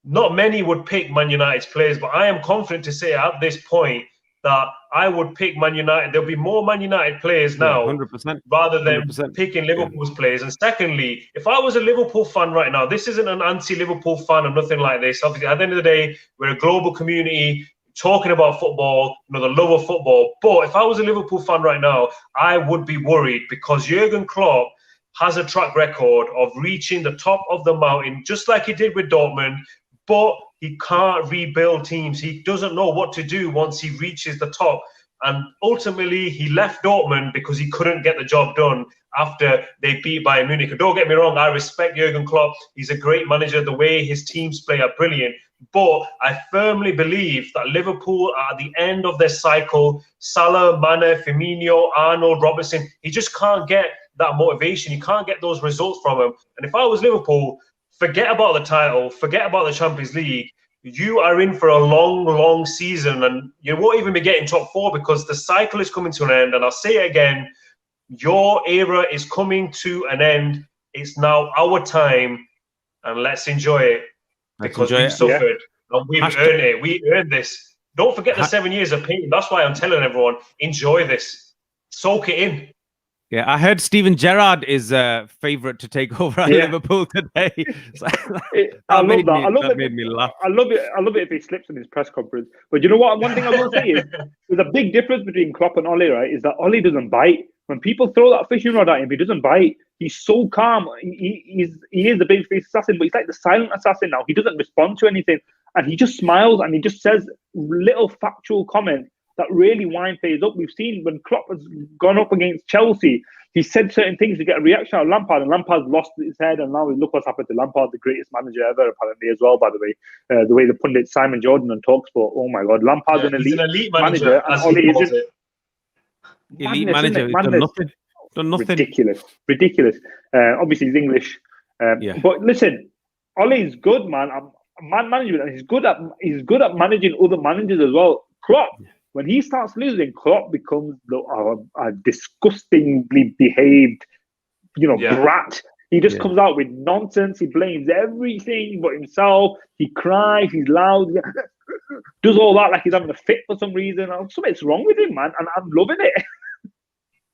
not many would pick Man United's players, but I am confident to say at this point that I would pick Man United. There'll be more Man United players now 100%, rather than 100%. picking Liverpool's players. And secondly, if I was a Liverpool fan right now, this isn't an anti-Liverpool fan or nothing like this. Obviously, at the end of the day, we're a global community talking about football, you know, the love of football. But if I was a Liverpool fan right now, I would be worried because Jurgen Klopp has a track record of reaching the top of the mountain, just like he did with Dortmund, but he can't rebuild teams. He doesn't know what to do once he reaches the top. And ultimately, he left Dortmund because he couldn't get the job done after they beat Bayern Munich. And don't get me wrong, I respect Jurgen Klopp. He's a great manager. The way his teams play are brilliant. But I firmly believe that Liverpool are at the end of their cycle. Salah, Mane, Firmino, Arnold, Robertson, he just can't get that motivation. He can't get those results from him. And if I was Liverpool, forget about the title, forget about the Champions League. You are in for a long, long season, and you won't even be getting top four because the cycle is coming to an end. And I'll say it again, your era is coming to an end. It's now our time, and let's enjoy it because we've suffered and we've earned it. We earned this. Don't forget the 7 years of pain. That's why I'm telling everyone, enjoy this. Soak it in. Yeah, I heard Steven Gerrard is a favourite to take over at Liverpool today. So, I love that. That made me laugh. I love it. I love it if he slips in his press conference. But you know what? One thing I will say is there's a big difference between Klopp and Ole, right? Is that Ole doesn't bite. When people throw that fishing rod at him, he doesn't bite. He's so calm. He is the babyface assassin, but he's like the silent assassin now. He doesn't respond to anything, and he just smiles and he just says little factual comments that really wind things up. We've seen when Klopp has gone up against Chelsea, he said certain things to get a reaction out of Lampard, and Lampard's lost his head, and now look what's happened to Lampard, the greatest manager ever, apparently, as well, by the way. The way the pundit Simon Jordan on TalkSport, oh my God, Lampard's an elite manager as he calls it. Elite manager, done nothing. Ridiculous. Obviously, he's English. But listen, Ole's good, man. Man management, and he's good at managing other managers as well. Klopp, when he starts losing, Klopp becomes a disgustingly behaved, brat. He just comes out with nonsense. He blames everything but himself. He cries. He's loud. Does all that like he's having a fit for some reason. Something's wrong with him, man, and I'm loving it.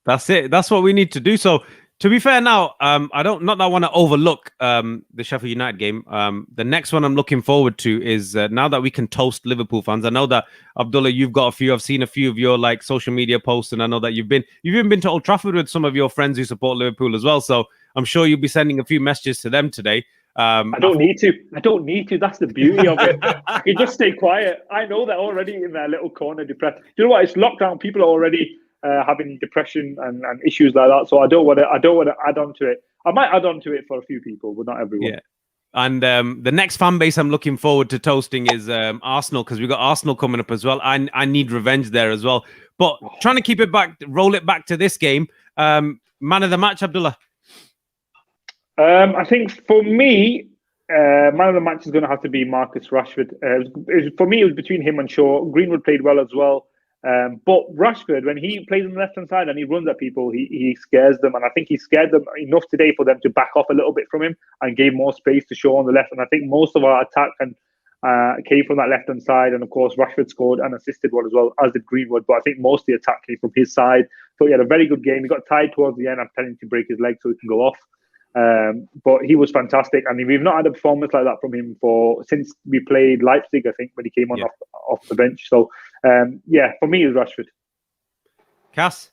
That's it. That's what we need to do. So, to be fair, now I want to overlook the Sheffield United game. The next one I'm looking forward to is now that we can toast Liverpool fans. I know that Abdullah, you've got a few. I've seen a few of your social media posts, and I know that you've even been to Old Trafford with some of your friends who support Liverpool as well. So I'm sure you'll be sending a few messages to them today. I don't need to. That's the beauty of it. I can just stay quiet. I know they're already in their little corner depressed. You know what? It's lockdown. People are already having depression and issues like that. So I don't want to add on to it. I might add on to it for a few people, but not everyone. Yeah. And the next fan base I'm looking forward to toasting is Arsenal, because we've got Arsenal coming up as well. I need revenge there as well. But trying to keep it back, roll it back to this game. Man of the match, Abdullah? I think for me, man of the match is going to have to be Marcus Rashford. For me, it was between him and Shaw. Greenwood played well as well. But Rashford, when he plays on the left-hand side and he runs at people, he scares them. And I think he scared them enough today for them to back off a little bit from him and gave more space to Shaw on the left. And I think most of our attack came from that left-hand side. And, of course, Rashford scored and assisted one as well, as did Greenwood. But I think most of the attack came from his side. So he had a very good game. He got tired towards the end. I'm telling him to break his leg so he can go off. But he was fantastic. I mean, we've not had a performance like that from him since we played Leipzig, I think, when he came on off the bench. So, for me, it was Rashford. Cass?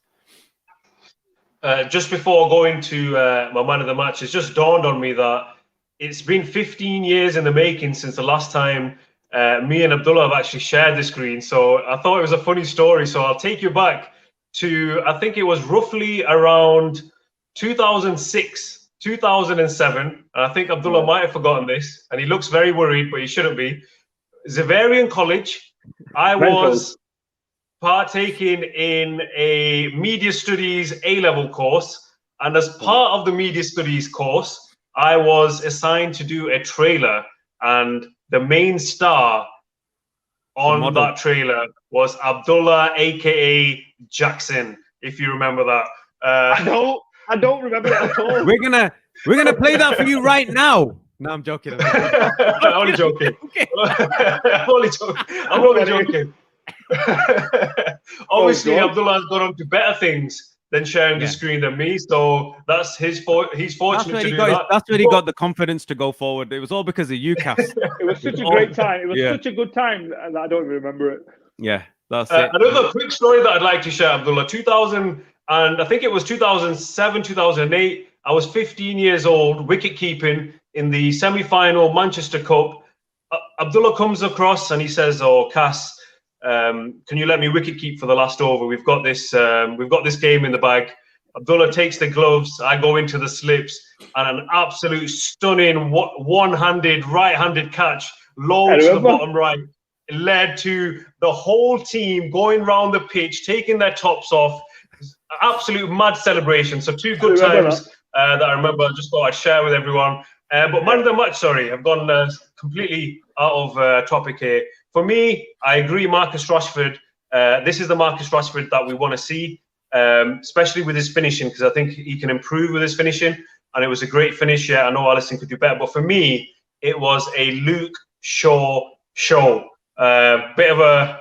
Just before going to my man of the match, it's just dawned on me that it's been 15 years in the making since the last time me and Abdullah have actually shared the screen. So I thought it was a funny story. So I'll take you back to, I think it was roughly around 2006, 2007. And I think Abdullah might have forgotten this. And he looks very worried, but he shouldn't be. Xaverian College. I was partaking in a media studies A-level course. And as part of the media studies course, I was assigned to do a trailer. And the main star on that trailer was Abdullah, aka Jackson, if you remember that. I don't remember that at all. We're gonna play that for you right now. No, I'm joking. I'm only joking. I'm only joking. Obviously, Abdullah has gone on to better things than sharing the screen than me, so that's he's fortunate to do that. That's where he got the confidence to go forward. It was all because of you, Cass. It was such a great time. It was such a good time that I don't even remember it. Yeah, that's it. Another quick story that I'd like to share, Abdullah. 2000, and I think it was 2007, 2008. I was 15 years old, wicket keeping in the semi-final Manchester Cup. Abdullah comes across and he says, "Oh, Cass, can you let me wicket keep for the last over? We've got this game in the bag." Abdullah takes the gloves. I go into the slips, and an absolute stunning one-handed, right-handed catch, low to the bottom right. It led to the whole team going round the pitch, taking their tops off. Absolute mad celebration. So two good times that I remember. I just thought I'd share with everyone. But man of the match, sorry, I've gone completely out of topic here. For me, I agree, Marcus Rashford. This is the Marcus Rashford that we want to see, especially with his finishing, because I think he can improve with his finishing. And it was a great finish. Yeah, I know Alisson could do better. But for me, it was a Luke Shaw show. Bit of a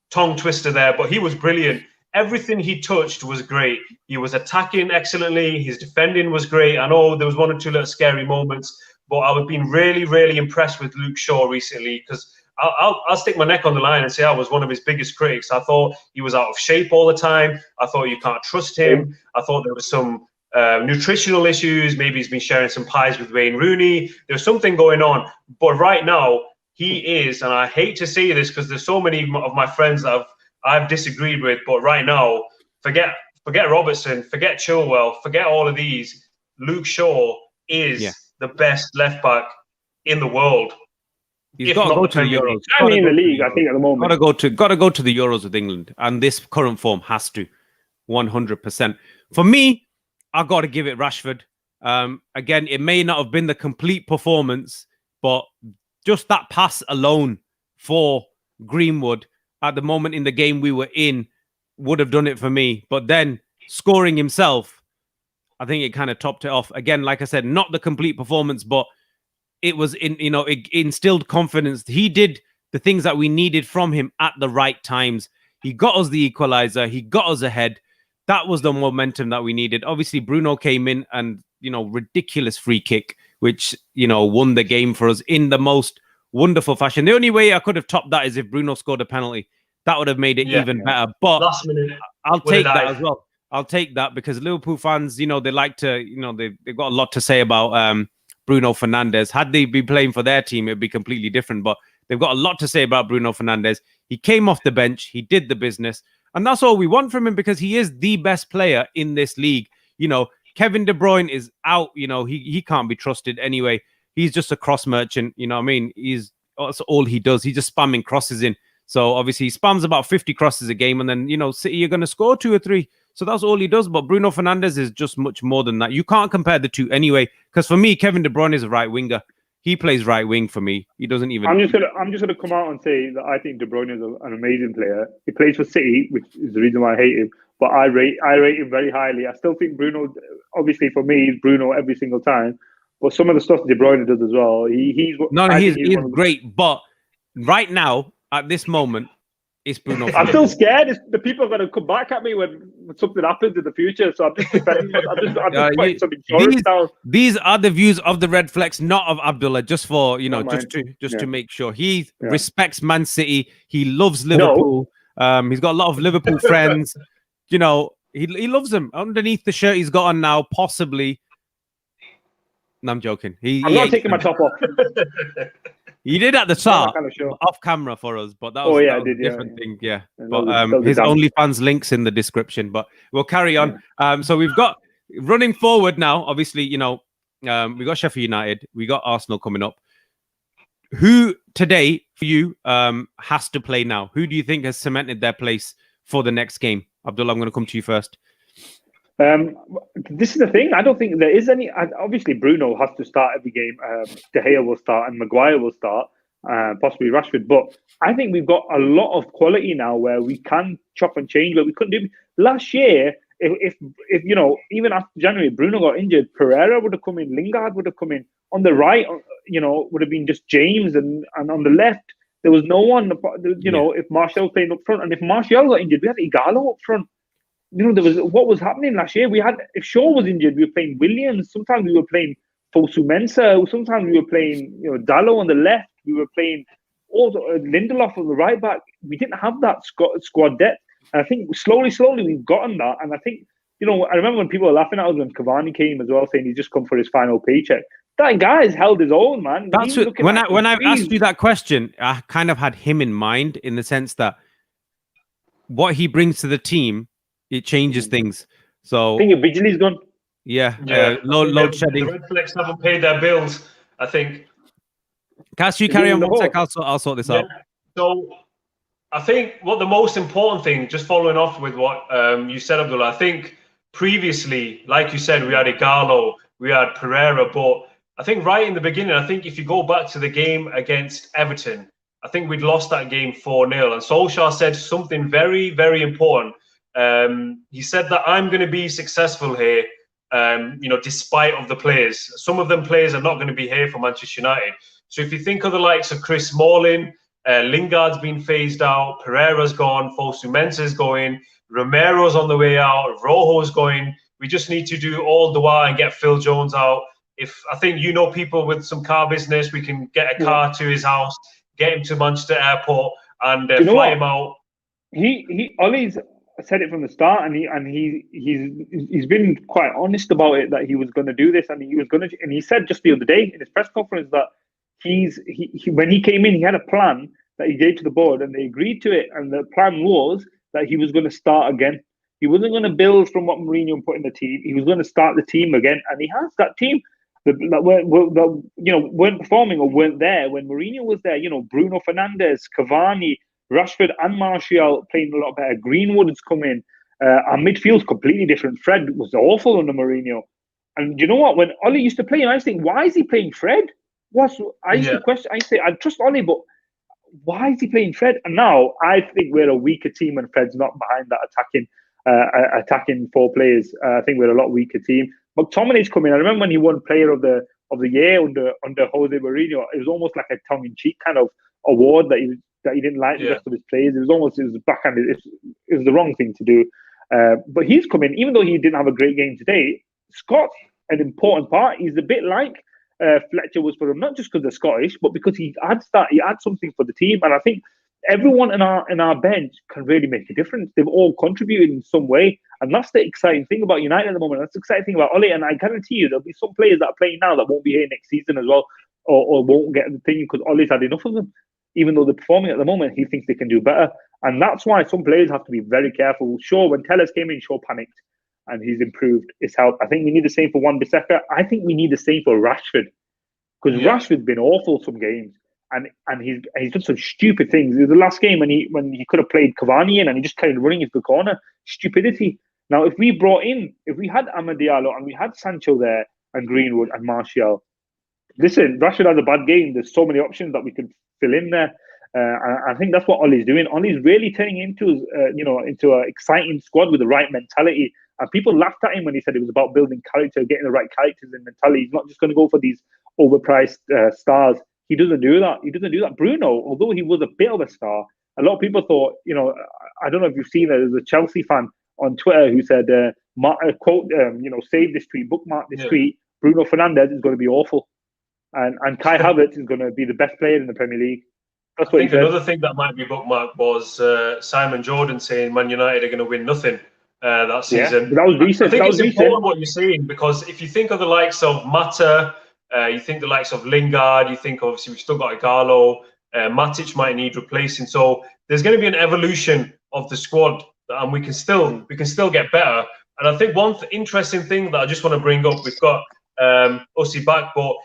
tongue twister there, but he was brilliant. Everything he touched was great. He was attacking excellently. His defending was great. I know there was one or two little scary moments, but I've been really, really impressed with Luke Shaw recently, because I'll stick my neck on the line and say I was one of his biggest critics. I thought he was out of shape all the time. I thought you can't trust him. I thought there was some nutritional issues. Maybe he's been sharing some pies with Wayne Rooney. There's something going on. But right now, he is, and I hate to say this because there's so many of my friends that I've disagreed with, but right now, forget Robertson, forget Chilwell, forget all of these. Luke Shaw is the best left back in the world. He's got to go to the Euros. I mean, in the league, I think at the moment. Got to go to the Euros with England, and this current form has to, 100%. For me, I got to give it Rashford. Again, it may not have been the complete performance, but just that pass alone for Greenwood at the moment in the game we were in would have done it for me. But then scoring himself, I think it kind of topped it off. Again, like I said, not the complete performance, but it was it instilled confidence. He did the things that we needed from him at the right times. He got us the equalizer. He got us ahead. That was the momentum that we needed. Obviously, Bruno came in and, ridiculous free kick, which, won the game for us in the most wonderful fashion. The only way I could have topped that is if Bruno scored a penalty. That would have made it even better. But last minute, I'll take that as well. I'll take that because Liverpool fans, they like to, they've got a lot to say about Bruno Fernandes. Had they been playing for their team, it'd be completely different. But they've got a lot to say about Bruno Fernandes. He came off the bench. He did the business. And that's all we want from him because he is the best player in this league. Kevin De Bruyne is out. You know, he can't be trusted anyway. He's just a cross merchant. You know what I mean? That's all he does. He's just spamming crosses in. So obviously he spams about 50 crosses a game, and then, you know, City are going to score 2 or 3. So that's all he does. But Bruno Fernandes is just much more than that. You can't compare the two anyway. Because for me, Kevin De Bruyne is a right winger. He plays right wing for me. He doesn't even. I'm just gonna come out and say that I think De Bruyne is an amazing player. He plays for City, which is the reason why I hate him. But I rate him very highly. I still think Bruno. Obviously, for me, he's Bruno every single time. But some of the stuff De Bruyne does as well. He's great. But right now, at this moment, it's Bruno Fernandes. I'm still scared. The people are going to come back at me when something happens in the future. So I'm just defending. I'm just putting some insurance down. These are the views of the Redflex, not of Abdullah. Just for to make sure he respects Man City. He loves Liverpool. No. He's got a lot of Liverpool friends. You know, he loves them. Underneath the shirt he's got on now, possibly. No, I'm joking. I'm not taking my top off. He did at the start, off camera for us, but that was a different thing. Yeah, but his OnlyFans links in the description. But we'll carry on. So we've got running forward now. Obviously, you know, we got Sheffield United, we got Arsenal coming up. Who today for you has to play now? Who do you think has cemented their place for the next game? Abdullah, I'm going to come to you first. This is the thing. I don't think there is any. Obviously, Bruno has to start every game. De Gea will start, and Maguire will start, possibly Rashford. But I think we've got a lot of quality now where we can chop and change. But we couldn't do last year. If you know, even after January, Bruno got injured. Pereira would have come in. Lingard would have come in. On the right, you know, would have been just James, and on the left there was no one. You know, if Martial playing up front, and if Martial got injured, we had Igalo up front. You know, there was what was happening last year. We had, if Shaw was injured, we were playing Williams. Sometimes we were playing Fosu Mensah. Sometimes we were playing, you know, Dallo on the left. We were playing also Lindelof on the right back. We didn't have that squad depth. And I think slowly we've gotten that. And I think, you know, I remember when people were laughing at us when Cavani came as well, saying he's just come for his final paycheck. That guy has held his own, man. That's when I asked you that question, I kind of had him in mind in the sense that what he brings to the team, it changes things. So I think your vigilance gone. Yeah. Load shedding. The Redflex haven't paid their bills, I think. Cass, you carry on one sec. I'll sort this out. So I think what the most important thing, just following off with what you said, Abdullah, I think previously, like you said, we had Igalo, we had Pereira, but I think right in the beginning, I think if you go back to the game against Everton, I think we'd lost that game 4-0. And Solskjaer said something very, very important. He said that I'm going to be successful here, you know, despite of the players. Some of them players are not going to be here for Manchester United. So if you think of the likes of Chris Smalling, Lingard's been phased out, Pereira's gone, Fosu Mensah's going, Romero's on the way out, Rojo's going. We just need to do all dua and get Phil Jones out. If I think you know people with some car business, we can get a car to his house, get him to Manchester Airport, and fly him out. He always said it from the start, and he's been quite honest about it that he was going to do this, and he said just the other day in his press conference that he when he came in, he had a plan that he gave to the board, and they agreed to it, and the plan was that he was going to start again. He wasn't going to build from what Mourinho put in the team. He was going to start the team again, and he has that team that weren't performing or weren't there when Mourinho was there. You know, Bruno Fernandes, Cavani, Rashford and Martial playing a lot better. Greenwood has come in. Our midfield's completely different. Fred was awful under Mourinho. And you know what? When Ollie used to play, I used to think, why is he playing Fred? I used to say, I trust Ollie, but why is he playing Fred? And now I think we're a weaker team when Fred's not behind that attacking four players. I think we're a lot weaker team. McTominay's coming. I remember when he won Player of the Year under Jose Mourinho. It was almost like a tongue-in-cheek kind of award that he didn't like the rest of his players. It was backhanded. It was the wrong thing to do. But he's come in, even though he didn't have a great game today. Scott's an important part. He's a bit like Fletcher was for him, not just because they're Scottish, but because he adds something for the team. And I think everyone in our bench can really make a difference. They've all contributed in some way, and that's the exciting thing about United at the moment. That's the exciting thing about Ole. And I guarantee you, there'll be some players that are playing now that won't be here next season as well, or won't get the thing because Ole's had enough of them. Even though they're performing at the moment, he thinks they can do better, and that's why some players have to be very careful. Sure, when Tellers came in, Shaw panicked, and he's improved his health. I think we need the same for Wan-Bissaka. I think we need the same for Rashford, because Rashford's been awful some games, and he's done some stupid things. The last game when he could have played Cavani in, and he just carried running into the corner. Stupidity. Now, if we had Amad Diallo and we had Sancho there and Greenwood and Martial, listen, Rashford has a bad game. There's so many options that we could fill in there. I think that's what Ollie's doing. Ollie's really turning into an exciting squad with the right mentality. And people laughed at him when he said it was about building character, getting the right characters and mentality. He's not just going to go for these overpriced stars. He doesn't do that. Bruno, although he was a bit of a star, a lot of people thought, I don't know if you've seen it, there's a Chelsea fan on Twitter who said, quote, save this tweet, bookmark this tweet. Bruno Fernandes is going to be awful. And Kai Havertz is going to be the best player in the Premier League. That's what I think another thing that might be bookmarked was Simon Jordan saying Man United are going to win nothing that season. Yeah, that was recent. I think it's important what you're saying, because if you think of the likes of Mata, you think the likes of Lingard, you think obviously we've still got Igalo, Matic might need replacing. So there's going to be an evolution of the squad, and we can still get better. And I think one interesting thing that I just want to bring up, we've got Ossie back, but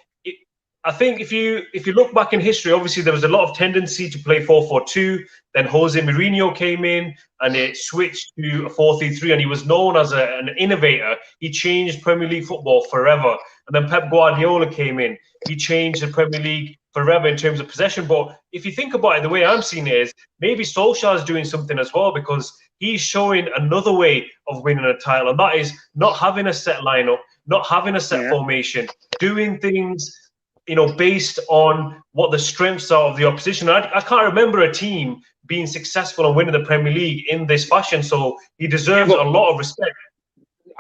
I think if you look back in history, obviously there was a lot of tendency to play 4-4-2. Then Jose Mourinho came in and it switched to a 4-3-3, and he was known as an innovator. He changed Premier League football forever. And then Pep Guardiola came in. He changed the Premier League forever in terms of possession. But if you think about it, the way I'm seeing it is maybe Solskjaer is doing something as well, because he's showing another way of winning a title, and that is not having a set lineup, not having a set formation, doing things based on what the strengths are of the opposition. I can't remember a team being successful and winning the Premier League in this fashion, so he deserves a lot of respect.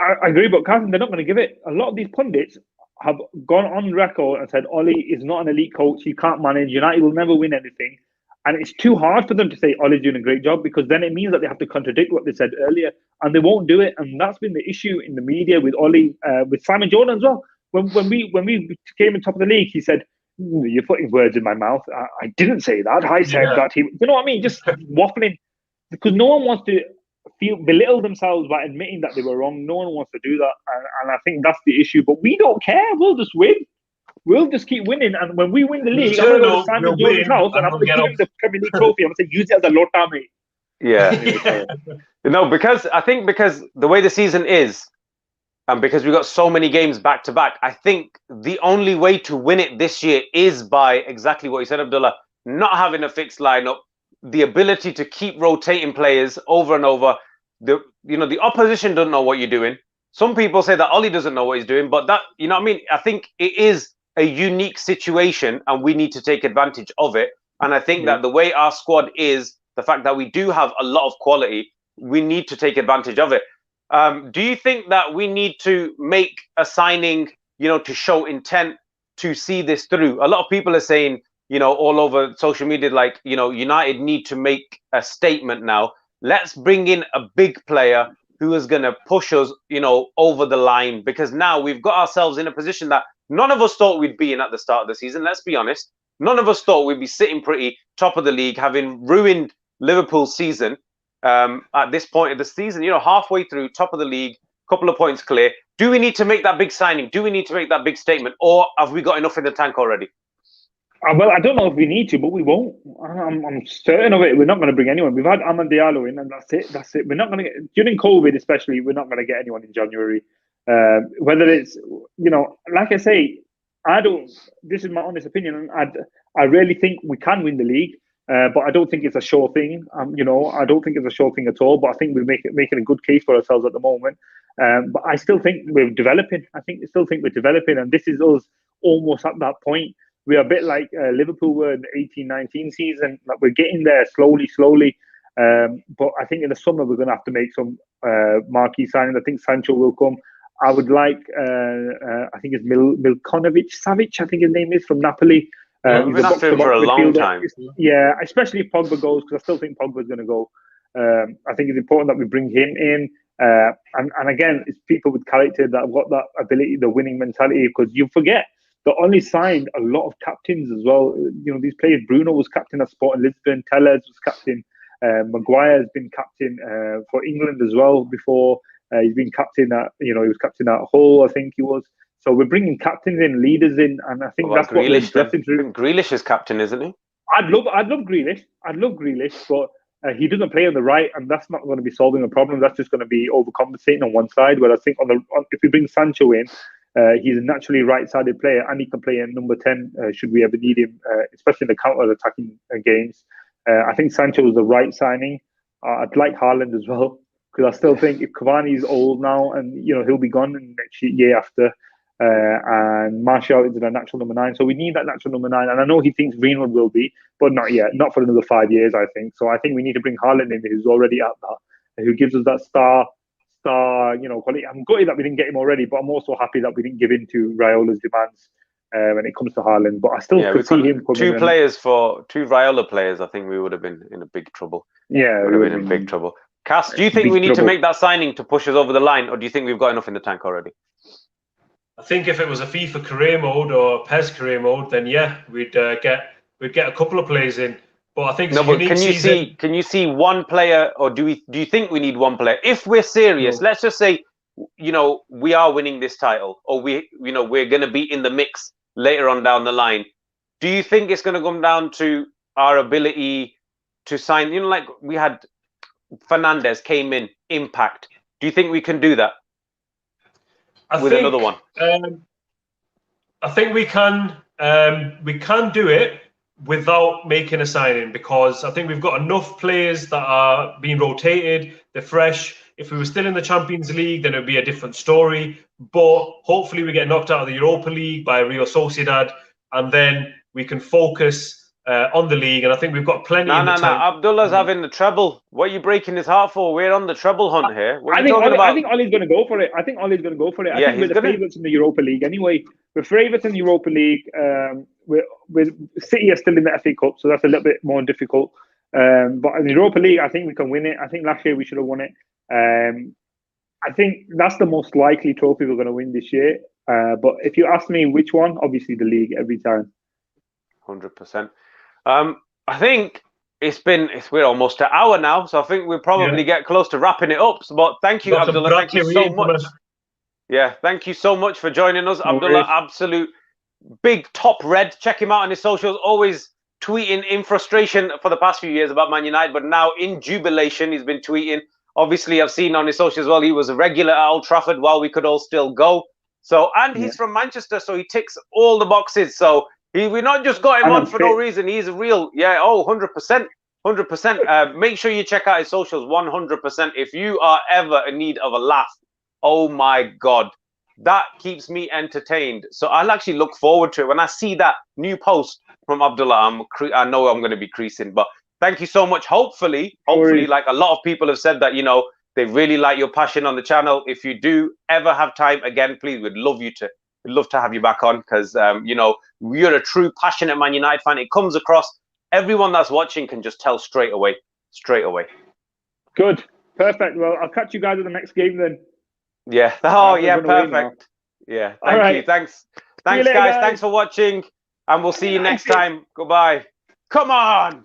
I agree, but Carson, they're not going to give it. A lot of these pundits have gone on record and said Ollie is not an elite coach, he can't manage, United will never win anything. And it's too hard for them to say Ollie's doing a great job, because then it means that they have to contradict what they said earlier, and they won't do it. And that's been the issue in the media with Ollie, with Simon Jordan as well. When we came in top of the league, he said, "You're putting words in my mouth. I didn't say that. I said that." You know what I mean? Just waffling, because no one wants to belittle themselves by admitting that they were wrong. No one wants to do that, and I think that's the issue. But we don't care. We'll just win. We'll just keep winning. And when we win the league, I'm going to go to Simon Jordan's house and I'm going to give him the Premier League trophy. I'm going to say, use it as a lota, mate. Yeah. Because the way the season is, and because we've got so many games back to back, I think the only way to win it this year is by exactly what you said, Abdullah, not having a fixed lineup, the ability to keep rotating players over and over. The opposition doesn't know what you're doing. Some people say that Ollie doesn't know what he's doing, but that, I think it is a unique situation and we need to take advantage of it. And I think that the way our squad is, the fact that we do have a lot of quality, we need to take advantage of it. Do you think that we need to make a signing, to show intent to see this through? A lot of people are saying, all over social media, like, United need to make a statement now. Let's bring in a big player who is going to push us, over the line, because now we've got ourselves in a position that none of us thought we'd be in at the start of the season. Let's be honest. None of us thought we'd be sitting pretty top of the league, having ruined Liverpool's season. At this point of the season, halfway through, top of the league, couple of points clear. Do we need to make that big signing? Do we need to make that big statement? Or have we got enough in the tank already? Well, I don't know if we need to, but we won't. I'm certain of it. We're not going to bring anyone. We've had Amad Diallo in, and that's it. We're not going to get, during COVID especially, we're not going to get anyone in January. Whether it's, like I say, this is my honest opinion. I really think we can win the league. But I don't think it's a sure thing. I don't think it's a sure thing at all. But I think we're making a good case for ourselves at the moment. But I still think we're developing. We're developing, and this is us almost at that point. We're a bit like Liverpool were in the 18-19 season. Like, we're getting there slowly. But I think in the summer we're going to have to make some marquee signings. I think Sancho will come. I would like, I think it's Milkonovic Savic, I think his name is, from Napoli. We've been after him for a long time. Yeah, especially if Pogba goes, because I still think Pogba's going to go. I think it's important that we bring him in. And again, it's people with character that have got that ability, the winning mentality, because you forget they only signed a lot of captains as well. These players, Bruno was captain at Sport and Lisbon, Tellez was captain, Maguire has been captain for England as well before. He's been captain at, he was captain at Hull, I think he was. So we're bringing captains in, leaders in, and I think that's what we're addressing through. Grealish is captain, isn't he? I'd love Grealish. But he doesn't play on the right, and that's not going to be solving a problem. That's just going to be overcompensating on one side. Where I think if we bring Sancho in, he's a naturally right-sided player, and he can play in number 10 should we ever need him, especially in the counter-attacking games. I think Sancho is the right signing. I'd like Haaland as well, because I still think if Cavani's old now, and he'll be gone in next year after, and Martial is the natural number 9, so we need that natural number 9. And I know he thinks Greenwood will be, but not yet, not for another 5 years, I think. So I think we need to bring Haaland in, who's already at that, and who gives us that star, quality. I'm gutted that we didn't get him already, but I'm also happy that we didn't give in to Raiola's demands when it comes to Haaland. But I still could see him coming. Two Raiola players, I think we would have been in a big trouble. Yeah, we would have been in big trouble. Cass, do you think we need to make that signing to push us over the line, or do you think we've got enough in the tank already? I think if it was a FIFA career mode or PES career mode, then yeah, we'd get a couple of players in. But I think can you see one player, or do you think we need one player? If we're serious, let's just say, we are winning this title, or we're going to be in the mix later on down the line. Do you think it's going to come down to our ability to sign? Like we had Fernandes came in, impact. Do you think we can do that? Another one? I think we can do it without making a signing, because I think we've got enough players that are being rotated. They're fresh. If we were still in the Champions League, then it would be a different story. But hopefully we get knocked out of the Europa League by Real Sociedad, and then we can focus on the league. And I think we've got plenty in the tank. Abdullah's having the treble. What are you breaking his heart for? We're on the treble hunt here. What are you talking about? I think Ollie's going to go for it. I think we're the favourites in the Europa League anyway. We're favourites in the Europa League. City are still in the FA Cup, so that's a little bit more difficult. But in the Europa League, I think we can win it. I think last year we should have won it. I think that's the most likely trophy we're going to win this year. But if you ask me which one, obviously the league every time. 100%. I think we're almost an hour now, so I think we'll probably get close to wrapping it up. But thank you, Abdullah. Thank you so much. Yeah, thank you so much for joining us, Abdullah. Absolute big top red. Check him out on his socials. Always tweeting in frustration for the past few years about Man United, but now in jubilation, he's been tweeting. Obviously, I've seen on his socials as well, he was a regular at Old Trafford while we could all still go. So, and he's from Manchester, so he ticks all the boxes. So we not just got him on for no reason. He's a real, 100%. 100%. Make sure you check out his socials, 100%. If you are ever in need of a laugh, oh my God, that keeps me entertained. So I'll actually look forward to it. When I see that new post from Abdullah, I know I'm going to be creasing. But thank you so much. Hopefully, like a lot of people have said that, they really like your passion on the channel. If you do ever have time again, please, we'd love to have you back on, because you're a true passionate Man United fan. It comes across. Everyone that's watching can just tell straight away. Good, perfect. Well, I'll catch you guys at the next game then. Yeah. Oh, yeah, perfect. Yeah. Thank you. Thanks, guys. Thanks for watching, and we'll see you next time. Goodbye. Come on.